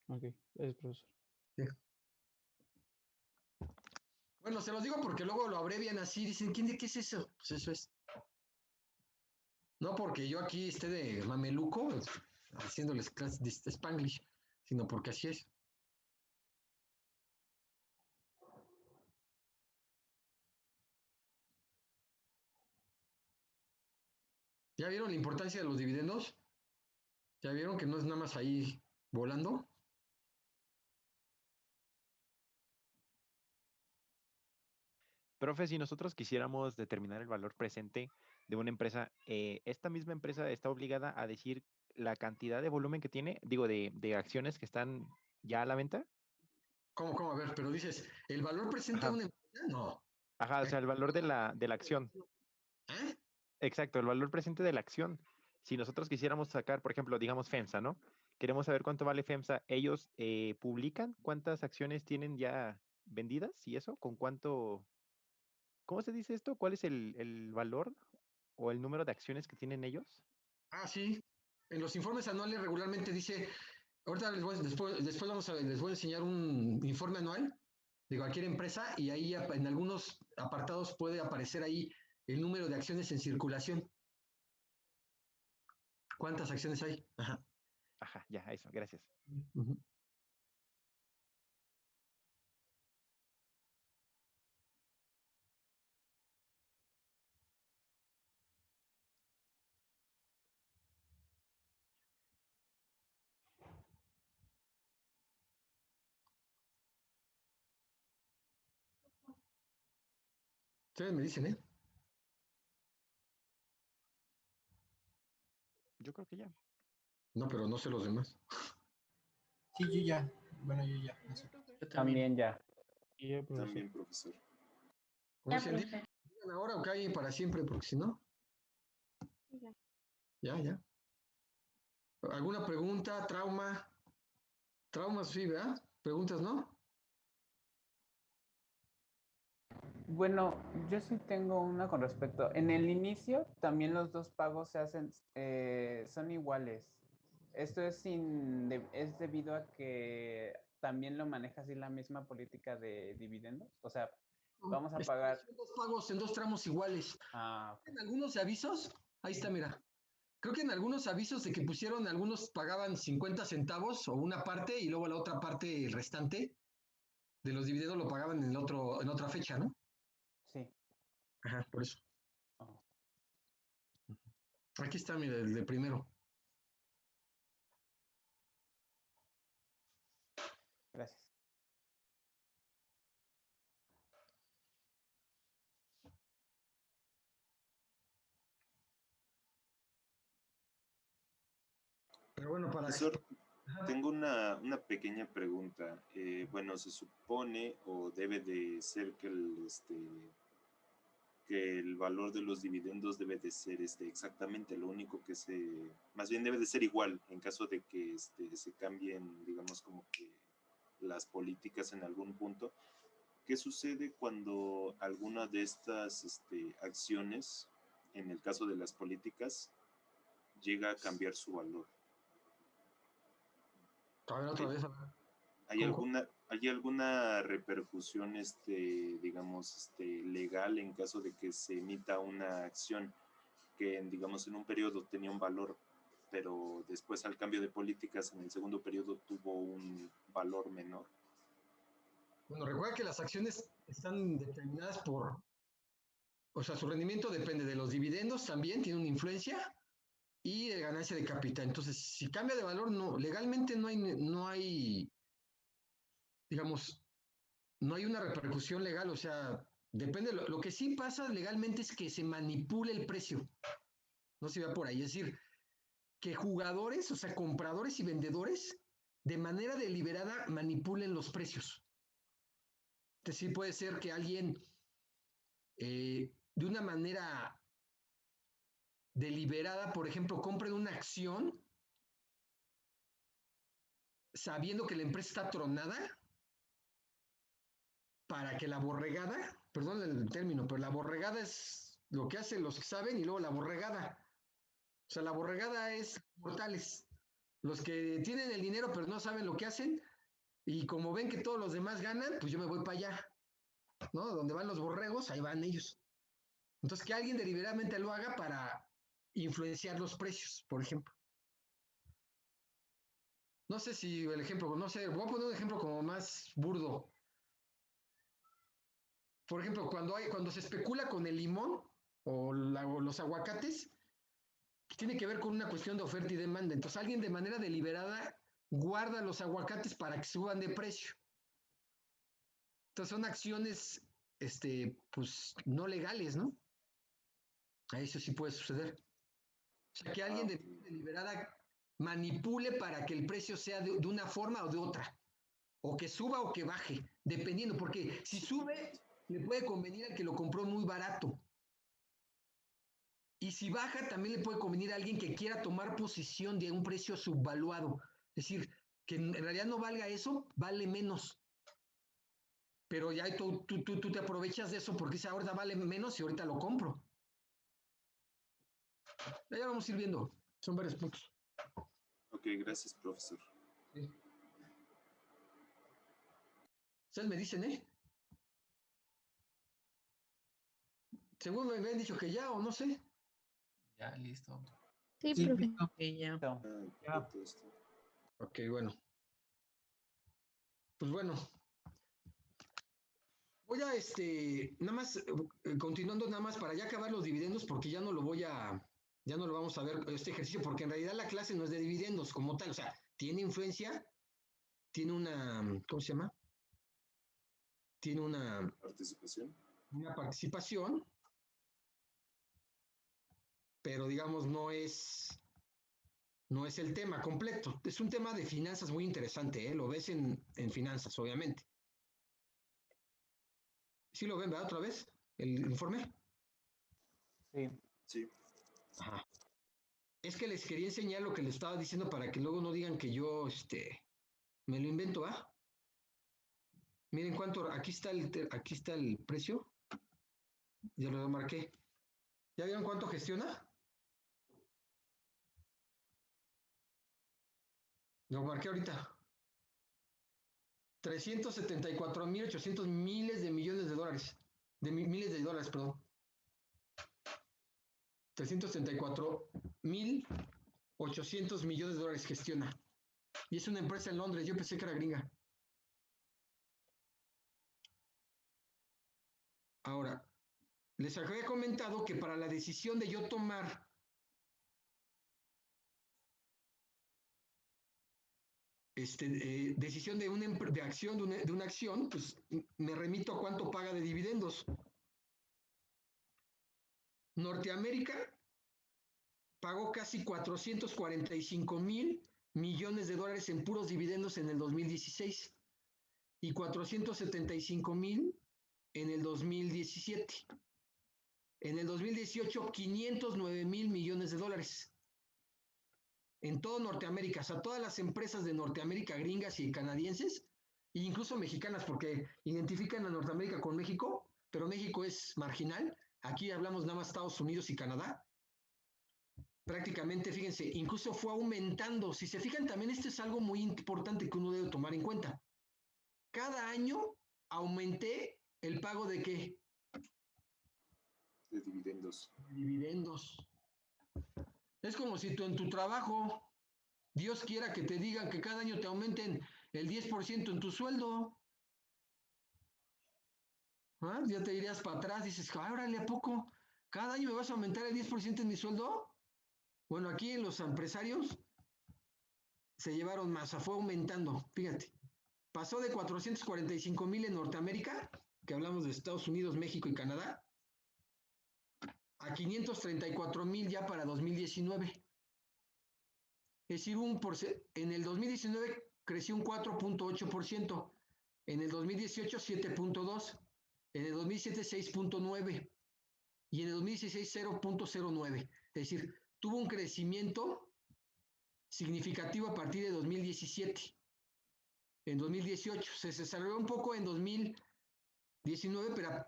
Ok, es profesor. Sí. Bueno, se los digo porque luego lo abrevian así, dicen, ¿qué es eso? Pues eso es. No porque yo aquí esté de mameluco haciéndoles clases de Spanglish, sino porque así es. ¿Ya vieron la importancia de los dividendos? ¿Ya vieron que no es nada más ahí volando? Profe, si nosotros quisiéramos determinar el valor presente de una empresa, ¿esta misma empresa está obligada a decir la cantidad de volumen que tiene, digo, de acciones que están ya a la venta? ¿Cómo? A ver, pero dices, ¿el valor presente de Ajá. una empresa? No. Ajá, o sea, el valor de la acción. ¿Eh? Exacto, el valor presente de la acción. Si nosotros quisiéramos sacar, por ejemplo, digamos FEMSA, ¿no? Queremos saber cuánto vale FEMSA. Ellos publican cuántas acciones tienen ya vendidas y eso, con cuánto, ¿cómo se dice esto? ¿Cuál es el valor o el número de acciones que tienen ellos? Ah, sí. En los informes anuales regularmente dice, ahorita después les voy a enseñar un informe anual de cualquier empresa y ahí en algunos apartados puede aparecer ahí el número de acciones en circulación. ¿Cuántas acciones hay? Ajá. Ajá, ya, eso, gracias. Ujú. Ustedes me dicen, ¿eh? Yo creo que ya. No, pero no sé los demás. Sí, yo ya. Bueno, yo ya. No sé. Yo También ya. Y ya, profesor. También, profesor. Como Ya, dicen, profe. digan ahora o callen para siempre, porque si no, ya. ¿Alguna pregunta? ¿Trauma? Traumas, sí, ¿verdad? ¿Preguntas, no? Bueno, yo sí tengo una con respecto. En el inicio también los dos pagos se hacen, son iguales. Esto es es debido a que también lo maneja así la misma política de dividendos. O sea, vamos a pagar. Son dos pagos en dos tramos iguales. Ah, En algunos avisos, ahí está, mira. Creo que en algunos avisos de que pusieron, algunos pagaban 50 centavos o una parte y luego la otra parte, el restante de los dividendos lo pagaban en otra fecha, ¿no? sí. Ajá, por eso. Oh, Aquí está, mira, el de primero. gracias. Pero bueno, Profesor, tengo una pequeña pregunta. Bueno, se supone o debe de ser que que el valor de los dividendos debe de ser exactamente lo único que más bien debe de ser igual en caso de que se cambien, digamos, como que las políticas en algún punto. ¿Qué sucede cuando alguna de estas acciones, en el caso de las políticas, llega a cambiar su valor? A ver, otra vez, a ver. ¿Hay alguna repercusión, digamos, legal en caso de que se emita una acción que, digamos, en un periodo tenía un valor, pero después al cambio de políticas en el segundo periodo tuvo un valor menor? Bueno, recuerda que las acciones están determinadas o sea, su rendimiento depende de los dividendos también, tiene una influencia, y de ganancia de capital. Entonces, si cambia de valor, no, legalmente no hay, digamos, no hay una repercusión legal, o sea, depende, lo que sí pasa legalmente es que se manipule el precio, no se va por ahí, es decir, que jugadores, o sea, compradores y vendedores, de manera deliberada manipulen los precios. Entonces, sí puede ser que alguien, de una manera deliberada, por ejemplo, compre una acción sabiendo que la empresa está tronada para que la borregada, perdón el término, pero la borregada es lo que hacen los que saben y luego la borregada. O sea, la borregada es mortales. Los que tienen el dinero pero no saben lo que hacen y como ven que todos los demás ganan, pues yo me voy para allá, ¿no? Donde van los borregos, ahí van ellos. Entonces, que alguien deliberadamente lo haga para influenciar los precios, por ejemplo. No sé si el ejemplo, no sé, voy a poner un ejemplo como más burdo. Por ejemplo, cuando se especula con el limón o los aguacates, tiene que ver con una cuestión de oferta y demanda. Entonces, alguien de manera deliberada guarda los aguacates para que suban de precio. Entonces, son acciones, pues, no legales, ¿no? A eso sí puede suceder. O sea, que alguien de manera deliberada manipule para que el precio sea de una forma o de otra. O que suba o que baje, dependiendo, porque si sube, le puede convenir al que lo compró muy barato. Y si baja, también le puede convenir a alguien que quiera tomar posición de un precio subvaluado. Es decir, que en realidad no valga eso, vale menos. Pero ya tú te aprovechas de eso porque dice, ahorita vale menos y ahorita lo compro. Ya vamos a ir viendo. Son varios puntos. Ok, gracias, profesor. Sí. Ustedes me dicen, según me habían dicho que ya o no sé. Ya, listo. Sí, Sí, profe. listo. Ya. Ok, bueno. Pues bueno. Voy a nada más, continuando nada más para ya acabar los dividendos, porque ya no lo vamos a ver este ejercicio, porque en realidad la clase no es de dividendos como tal, o sea, tiene influencia, tiene una, ¿cómo se llama? Tiene una participación, pero digamos no es el tema completo. Es un tema de finanzas muy interesante, lo ves en finanzas, obviamente. ¿Sí lo ven, verdad, otra vez? ¿El informe? Sí. Sí. Ajá. Es que les quería enseñar lo que les estaba diciendo para que luego no digan que yo, me lo invento, ¿ah? Miren cuánto, aquí está el precio. Ya lo marqué. ¿Ya vieron cuánto gestiona? Lo marqué ahorita. 374,800 miles de millones de dólares. Miles de dólares, perdón. 374,800 millones de dólares gestiona. Y es una empresa en Londres. Yo pensé que era gringa. Ahora, les había comentado que para la decisión de yo tomar decisión de acción de una acción, pues me remito a cuánto paga de dividendos. Norteamérica pagó casi 445,000 millones de dólares en puros dividendos en el 2016 y 475,000 en el 2017. En el 2018, 509,000 millones de dólares. En todo Norteamérica, o sea, todas las empresas de Norteamérica, gringas y canadienses, e incluso mexicanas, porque identifican a Norteamérica con México, pero México es marginal. Aquí hablamos nada más Estados Unidos y Canadá. Prácticamente, fíjense, incluso fue aumentando. Si se fijan, también esto es algo muy importante que uno debe tomar en cuenta. Cada año aumenté el pago de ¿qué? De dividendos. Dividendos. Es como si tú en tu trabajo, Dios quiera que te digan que cada año te aumenten el 10% en tu sueldo. ¿Ah? Ya te irías para atrás, dices, órale, ¿a poco? ¿Cada año me vas a aumentar el 10% en mi sueldo? Bueno, aquí en los empresarios se llevaron más, o sea, fue aumentando, fíjate. Pasó de 445,000 en Norteamérica, que hablamos de Estados Unidos, México y Canadá, a 534,000 ya para 2019. Es decir, en el 2019 creció un 4.8%, en el 2018 7.2%, en el 2017 6.9% y en el 2016 0.09%. Es decir, tuvo un crecimiento significativo a partir de 2017. En 2018 se desarrolló un poco en 2019, pero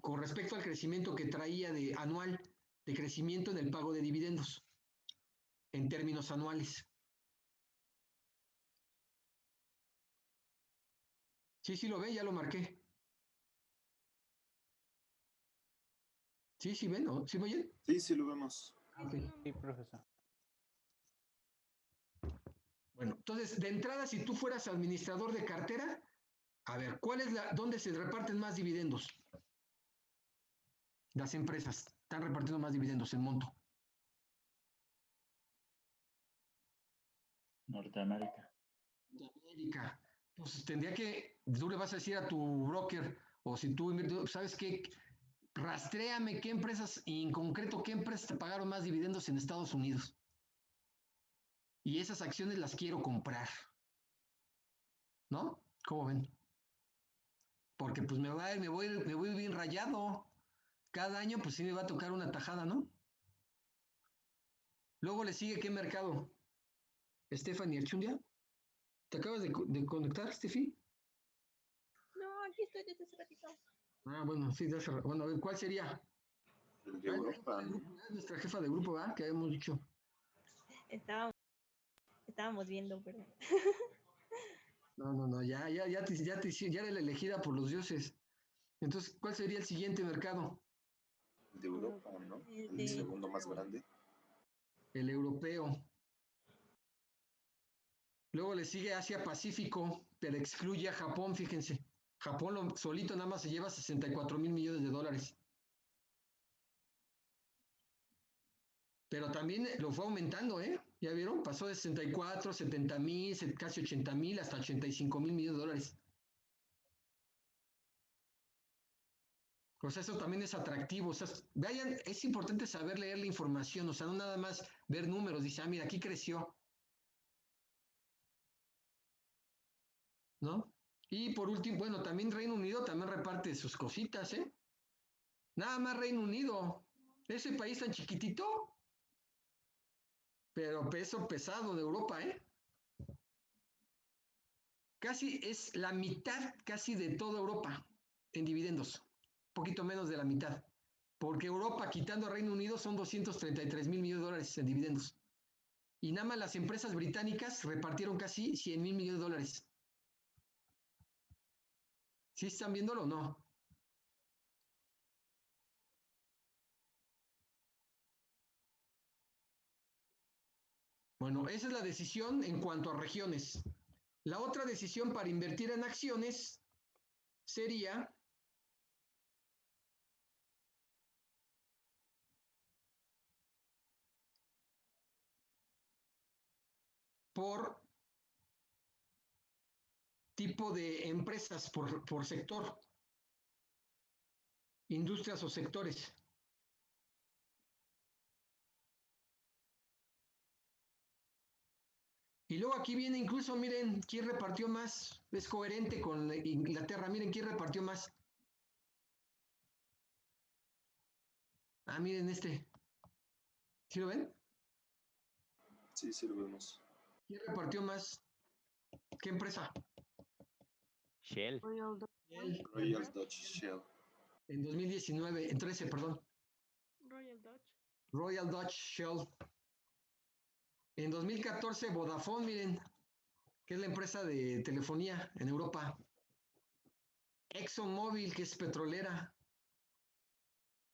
con respecto al crecimiento que traía anual de crecimiento en el pago de dividendos. en términos anuales. Sí, lo ven, ya lo marqué. Sí, ven, ¿no? ¿Sí me oyen? Sí, lo vemos. Okay. Sí, profesor. Bueno, entonces, de entrada, si tú fueras administrador de cartera, a ver, ¿dónde se reparten más dividendos? Las empresas están repartiendo más dividendos en monto. Norteamérica. Norteamérica. Pues tendría que, tú le vas a decir a tu broker, o si tú, ¿sabes qué? Rastréame qué empresas, y en concreto, qué empresas te pagaron más dividendos en Estados Unidos. Y esas acciones las quiero comprar. ¿No? ¿Cómo ven? Porque pues me voy bien rayado. Cada año pues sí me va a tocar una tajada, ¿no? Luego le sigue ¿qué mercado? Stephanie Archundia. ¿Te acabas de conectar, Steffi? No, aquí estoy desde hace ratito. Ah, bueno, sí, bueno, a ver, ¿cuál sería? El de Europa, ¿no? Nuestra jefa de grupo, ¿verdad? Que habíamos dicho. Estábamos viendo, perdón. No, ya eres la elegida por los dioses. Entonces, ¿cuál sería el siguiente mercado? De Europa, ¿no? El segundo más grande. El europeo. Luego le sigue Asia Pacífico, pero excluye a Japón, fíjense. Japón solito nada más se lleva 64,000 millones de dólares. Pero también lo fue aumentando, ¿eh? ¿Ya vieron? Pasó de 64, 70,000, casi 80,000, hasta 85,000 millones de dólares. O sea, eso también es atractivo. O sea, vean, es importante saber leer la información, o sea, no nada más ver números. Dice, mira, aquí creció. ¿No? Y por último, bueno, también Reino Unido también reparte sus cositas, ¿eh? Nada más Reino Unido. Ese país tan chiquitito, pero peso pesado de Europa, ¿eh? Casi es la mitad casi de toda Europa en dividendos. Un poquito menos de la mitad. Porque Europa, quitando a Reino Unido, son 233,000 millones de dólares en dividendos. Y nada más las empresas británicas repartieron casi 100,000 millones de dólares. ¿Sí están viéndolo o no? Bueno, esa es la decisión en cuanto a regiones. La otra decisión para invertir en acciones sería por tipo de empresas, por sector, industrias o sectores. Y luego aquí viene incluso, miren, ¿quién repartió más? Es coherente con Inglaterra. Miren, ¿quién repartió más? Ah, miren este. ¿Sí lo ven? Sí, lo vemos. ¿Quién repartió más? ¿Qué empresa? Shell. Royal Dutch Shell. En 2019, en 13, perdón. Royal Dutch Shell. En 2014, Vodafone, miren, que es la empresa de telefonía en Europa. ExxonMobil, que es petrolera.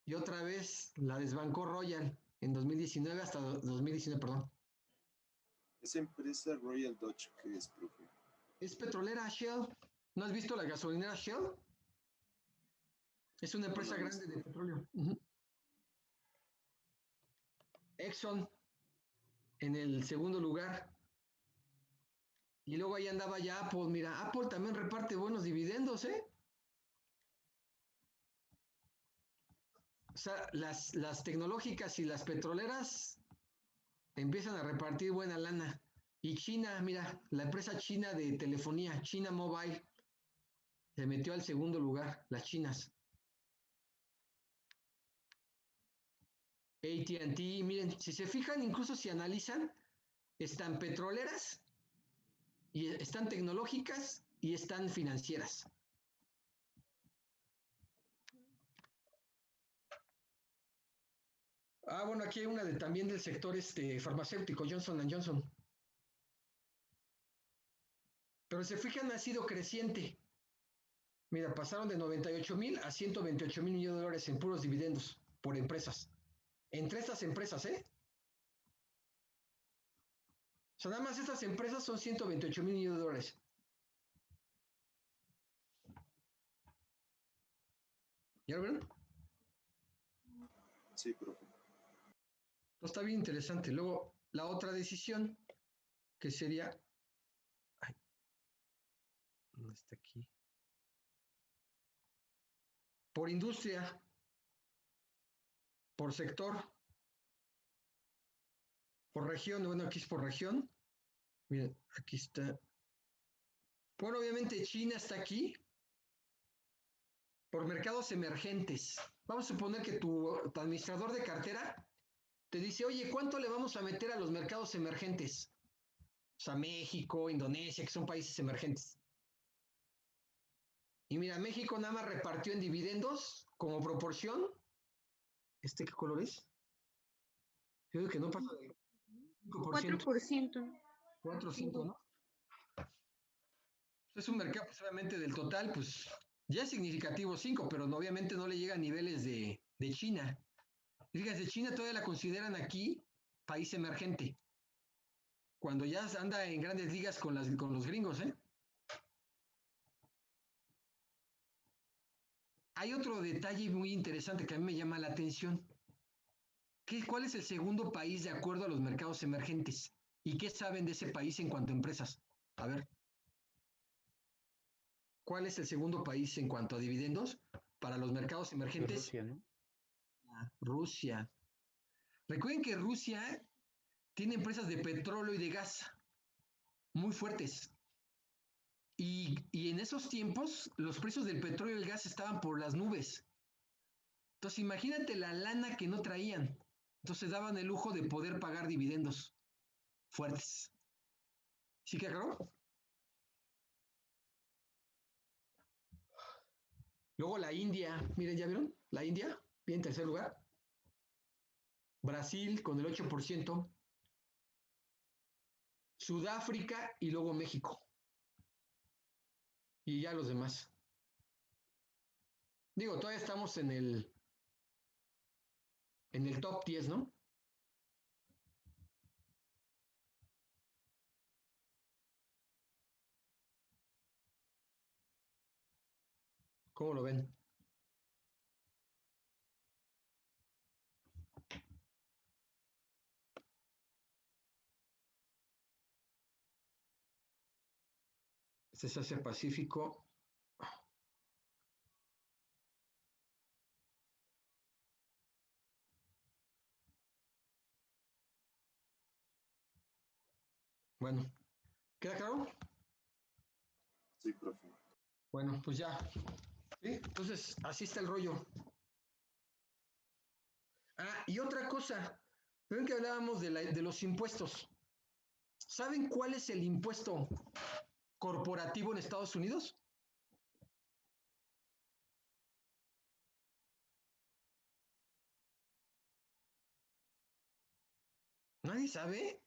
Y otra vez la desbancó Royal en 2019 hasta 2019, perdón. Esa empresa Royal Dutch, ¿qué es, profe? Es petrolera Shell. ¿No has visto la gasolinera Shell? Es una empresa grande de petróleo. Exxon en el segundo lugar. Y luego ahí andaba ya Apple. Mira, Apple también reparte buenos dividendos, ¿eh? O sea, las tecnológicas y las petroleras empiezan a repartir buena lana. Y China, mira, la empresa china de telefonía, China Mobile, se metió al segundo lugar, las chinas. AT&T, miren, si se fijan, incluso si analizan, están petroleras, y están tecnológicas y están financieras. Bueno, aquí hay una también del sector farmacéutico, Johnson & Johnson. Pero se fijan, ha sido creciente. Mira, pasaron de 98,000 a 128,000 millones de dólares en puros dividendos por empresas. Entre estas empresas, ¿eh? O sea, nada más estas empresas son 128,000 millones de dólares. ¿Ya lo ven? Sí, profe. Está bien interesante. Luego, la otra decisión, que sería... Ay, ¿dónde está aquí? Por industria, por sector, por región. Bueno, aquí es por región. Miren, aquí está. Bueno, obviamente China está aquí. Por mercados emergentes. Vamos a suponer que tu administrador de cartera te dice, oye, ¿cuánto le vamos a meter a los mercados emergentes? O sea, México, Indonesia, que son países emergentes. Y mira, México nada más repartió en dividendos como proporción. ¿Qué color es? Yo digo que no pasa del 5%. 4%. 4 o 5, ¿no? Es un mercado, pues, obviamente, del total, pues, ya es significativo 5, pero obviamente no le llega a niveles de China. Fíjense, China todavía la consideran aquí país emergente, cuando ya anda en grandes ligas con los gringos, ¿eh? Hay otro detalle muy interesante que a mí me llama la atención. ¿Cuál es el segundo país de acuerdo a los mercados emergentes? ¿Y qué saben de ese país en cuanto a empresas? A ver. ¿Cuál es el segundo país en cuanto a dividendos para los mercados emergentes? Rusia, ¿no? Rusia. Recuerden que Rusia tiene empresas de petróleo y de gas muy fuertes. Y en esos tiempos los precios del petróleo y el gas estaban por las nubes. Entonces imagínate la lana que no traían. Entonces daban el lujo de poder pagar dividendos fuertes. ¿Sí que aclaró? Luego la India, miren, ¿ya vieron? La India, bien en tercer lugar. Brasil con el 8%. Sudáfrica y luego México. Y ya los demás. Digo, todavía estamos en el top 10, ¿no? ¿Cómo lo ven? Este es Asia Pacífico. Bueno, ¿queda claro? Sí, profe. Bueno, pues ya. ¿Sí? Entonces, así está el rollo. Y otra cosa. ¿Ven que hablábamos de los impuestos? ¿Saben cuál es el impuesto corporativo en Estados Unidos? ¿Nadie sabe?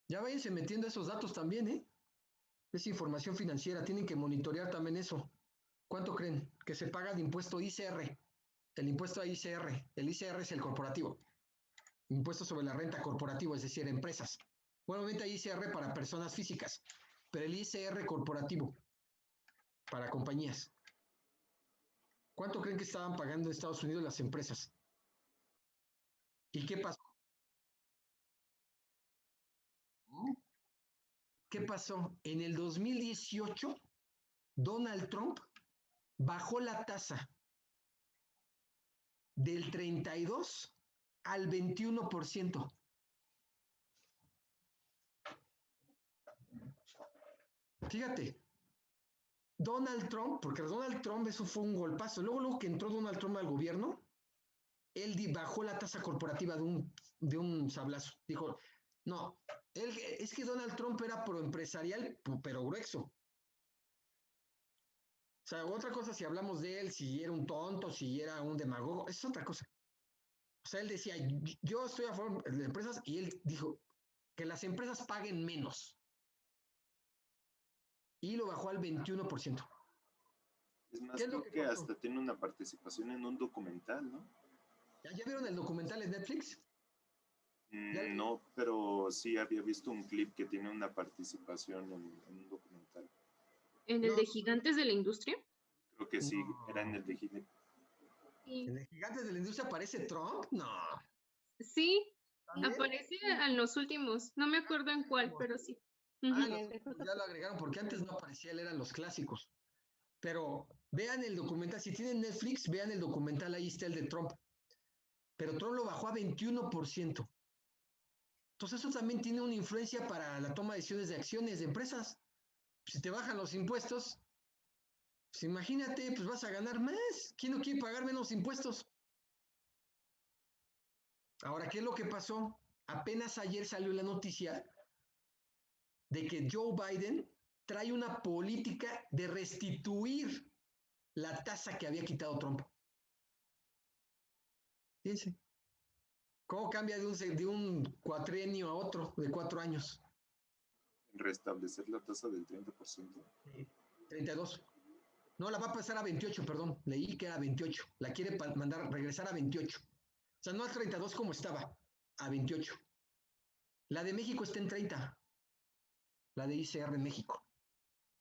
Ya váyanse metiendo esos datos también, ¿eh? Es información financiera, tienen que monitorear también eso. ¿Cuánto creen que se paga de impuesto ICR? El impuesto a ICR. El ICR es el corporativo. Impuesto sobre la renta corporativo, es decir, empresas. Bueno, obviamente hay ICR para personas físicas, pero el ICR corporativo para compañías. ¿Cuánto creen que estaban pagando en Estados Unidos las empresas? ¿Y qué pasó? ¿Qué pasó? En el 2018, Donald Trump bajó la tasa del 32 al 21%. Fíjate, Donald Trump, porque Donald Trump eso fue un golpazo. Luego que entró Donald Trump al gobierno, él bajó la tasa corporativa de un sablazo. Dijo, no, es que Donald Trump era proempresarial, pero grueso. O sea, otra cosa si hablamos de él, si era un tonto, si era un demagogo, es otra cosa. O sea, él decía, yo estoy a favor de las empresas, y él dijo que las empresas paguen menos. Y lo bajó al 21%. Es más, ¿Qué es lo creo que que pasó? hasta tiene una participación en un documental, ¿no? ¿Ya vieron el documental en Netflix? ¿Ya lo No, pero sí había visto un clip que tiene una participación en un documental. ¿En el de Gigantes de la Industria? Creo que sí, era en el de Gine. ¿En el Gigantes de la Industria aparece Trump? No. Sí, ¿También? aparece en los últimos. No me acuerdo en cuál, pero sí. Ah, Ujú. ya lo agregaron porque antes no aparecía, él eran los clásicos. Pero vean el documental, si tienen Netflix, vean el documental, ahí está el de Trump. Pero Trump lo bajó a 21%. Entonces eso también tiene una influencia para la toma de decisiones de acciones de empresas. Si te bajan los impuestos, pues imagínate, pues vas a ganar más. ¿Quién no quiere pagar menos impuestos? Ahora, ¿qué es lo que pasó? Apenas ayer salió la noticia de que Joe Biden trae una política de restituir la tasa que había quitado Trump. Fíjense. ¿Cómo cambia de un cuatrienio a otro, de 4 años? Restablecer la tasa del 30%. 32. No, la va a pasar a 28, perdón. Leí que era 28. La quiere mandar regresar a 28. O sea, no a 32 como estaba, a 28. La de México está en 30. La de ICR México.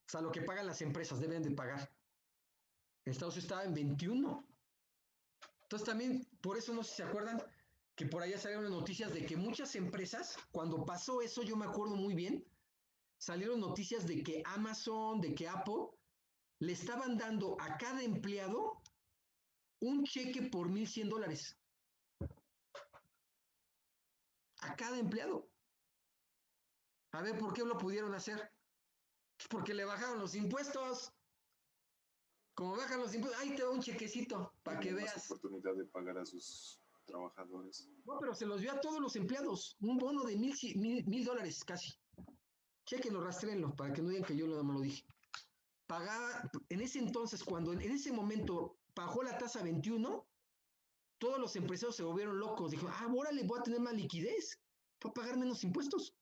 O sea, lo que pagan las empresas deben de pagar. En Estados Unidos estaba en 21. Entonces también, por eso no sé si se acuerdan, que por allá salieron noticias de que muchas empresas, cuando pasó eso, yo me acuerdo muy bien, salieron noticias de que Amazon, de que Apple, le estaban dando a cada empleado un cheque por $1,100. A cada empleado. A ver, ¿por qué lo pudieron hacer? Pues porque le bajaron los impuestos. Como bajan los impuestos, ahí te va un chequecito para que Tienen más veas. oportunidad de pagar a sus trabajadores. No, pero se los dio a todos los empleados. Un bono de $1,000 casi. Chequenlo, rastréenlo, para que no digan que yo no me lo dije. Pagaba, en ese entonces, cuando en ese momento bajó la tasa a 21, todos los empresarios se volvieron locos. Dijo, órale, voy a tener más liquidez, voy a pagar menos impuestos.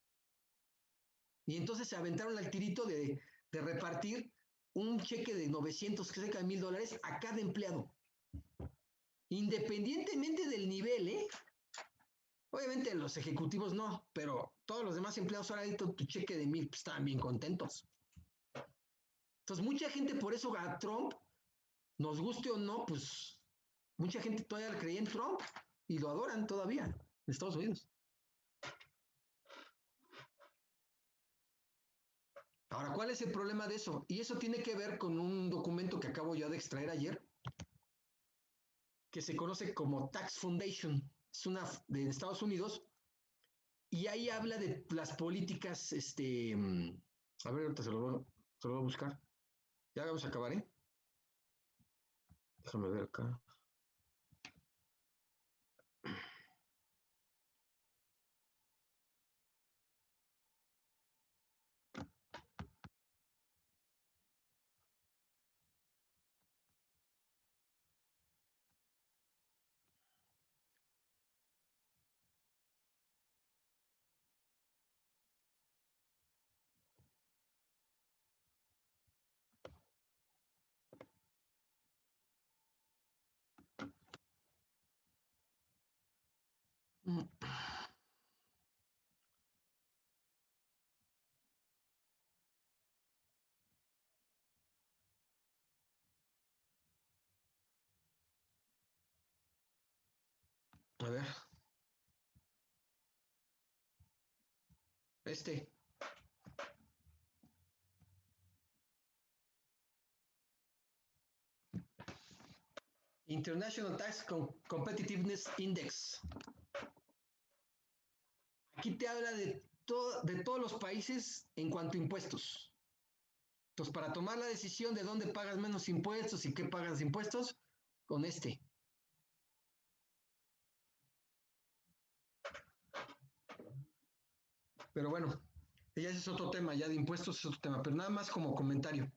Y entonces se aventaron al tirito de repartir un cheque de 900, que cerca de $1,000 a cada empleado. Independientemente del nivel, ¿eh? Obviamente los ejecutivos no, pero todos los demás empleados ahora tu cheque de 1,000, pues, estaban bien contentos. Entonces mucha gente, por eso a Trump, nos guste o no, pues mucha gente todavía creía en Trump y lo adoran todavía en Estados Unidos. Ahora, ¿cuál es el problema de eso? Y eso tiene que ver con un documento que acabo yo de extraer ayer, que se conoce como Tax Foundation, es una de Estados Unidos, y ahí habla de las políticas, a ver, ahorita se lo voy a buscar. Ya vamos a acabar, ¿eh? Déjame ver acá. A ver. International Tax Competitiveness Index. Aquí te habla de todos los países en cuanto a impuestos. Entonces, para tomar la decisión de dónde pagas menos impuestos y qué pagas de impuestos, con este. Pero bueno, ya ese es otro tema, ya de impuestos es otro tema, pero nada más como comentario.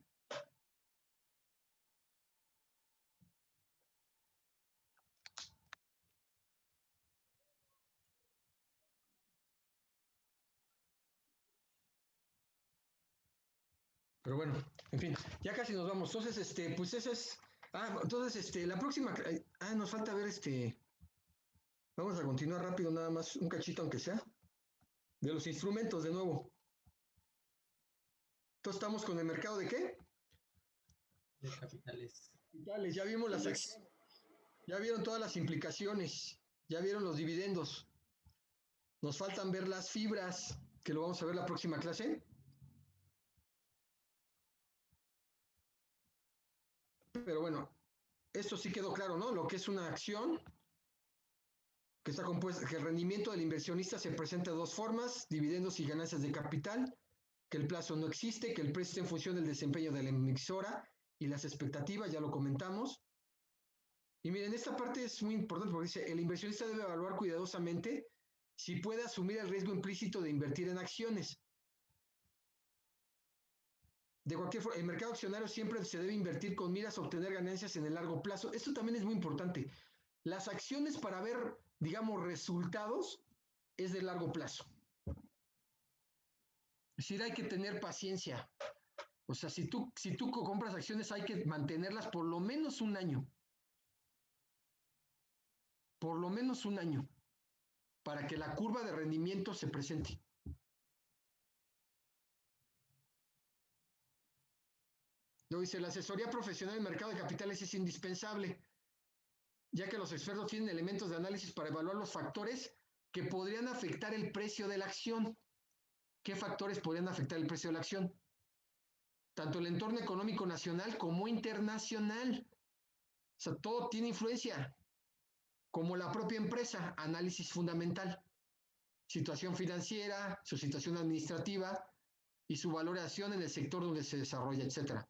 Pero bueno, en fin, ya casi nos vamos. Entonces, pues ese es... entonces, la próxima... nos falta ver Vamos a continuar rápido, nada más, un cachito aunque sea. De los instrumentos, de nuevo. Entonces, ¿estamos con el mercado de qué? De capitales. Capitales, ya vimos las acciones. Ya vieron todas las implicaciones. Ya vieron los dividendos. Nos faltan ver las fibras, que lo vamos a ver la próxima clase. Pero bueno, esto sí quedó claro, ¿no? Lo que es una acción, que está compuesta, que el rendimiento del inversionista se presenta de dos formas, dividendos y ganancias de capital, que el plazo no existe, que el precio está en función del desempeño de la emisora y las expectativas, ya lo comentamos. Y miren, esta parte es muy importante porque dice, el inversionista debe evaluar cuidadosamente si puede asumir el riesgo implícito de invertir en acciones. De cualquier forma, el mercado accionario siempre se debe invertir con miras a obtener ganancias en el largo plazo. Esto también es muy importante. Las acciones para ver, digamos, resultados es de largo plazo. Es decir, hay que tener paciencia. O sea, si tú compras acciones, hay que mantenerlas por lo menos un año. Por lo menos un año. Para que la curva de rendimiento se presente. Luego dice, la asesoría profesional en el mercado de capitales es indispensable, ya que los expertos tienen elementos de análisis para evaluar los factores que podrían afectar el precio de la acción. ¿Qué factores podrían afectar el precio de la acción? Tanto el entorno económico nacional como internacional. O sea, todo tiene influencia. Como la propia empresa, análisis fundamental. Situación financiera, su situación administrativa y su valoración en el sector donde se desarrolla, etcétera.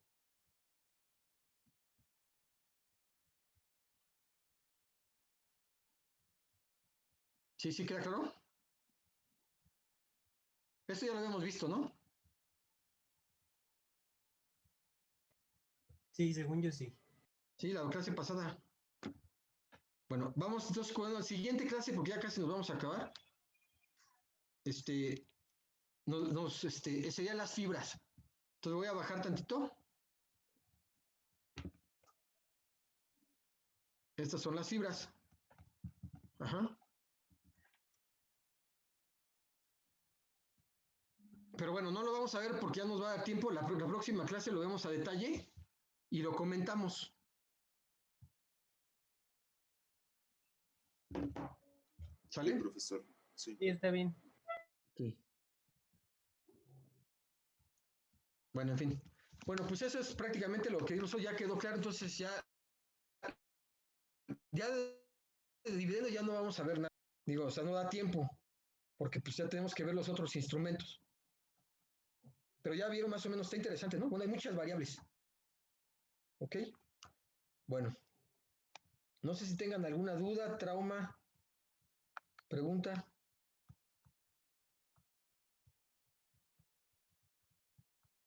¿Sí, sí queda claro? Esto ya lo habíamos visto, ¿no? Sí, según yo sí. Sí, la clase pasada. Bueno, vamos entonces con la siguiente clase porque ya casi nos vamos a acabar. Serían las fibras. Entonces voy a bajar tantito. Estas son las fibras. Ajá. Pero bueno, no lo vamos a ver porque ya nos va a dar tiempo. La próxima clase lo vemos a detalle y lo comentamos. ¿Sale? Sí, profesor. Sí. Sí, está bien. Sí. Bueno, en fin. Bueno, pues eso es prácticamente lo que incluso ya quedó claro. Entonces ya de dividendo ya no vamos a ver nada. Digo, o sea, no da tiempo porque pues ya tenemos que ver los otros instrumentos. Pero ya vieron más o menos, está interesante, ¿no? Bueno, hay muchas variables. ¿Ok? Bueno. No sé si tengan alguna duda, trauma, pregunta.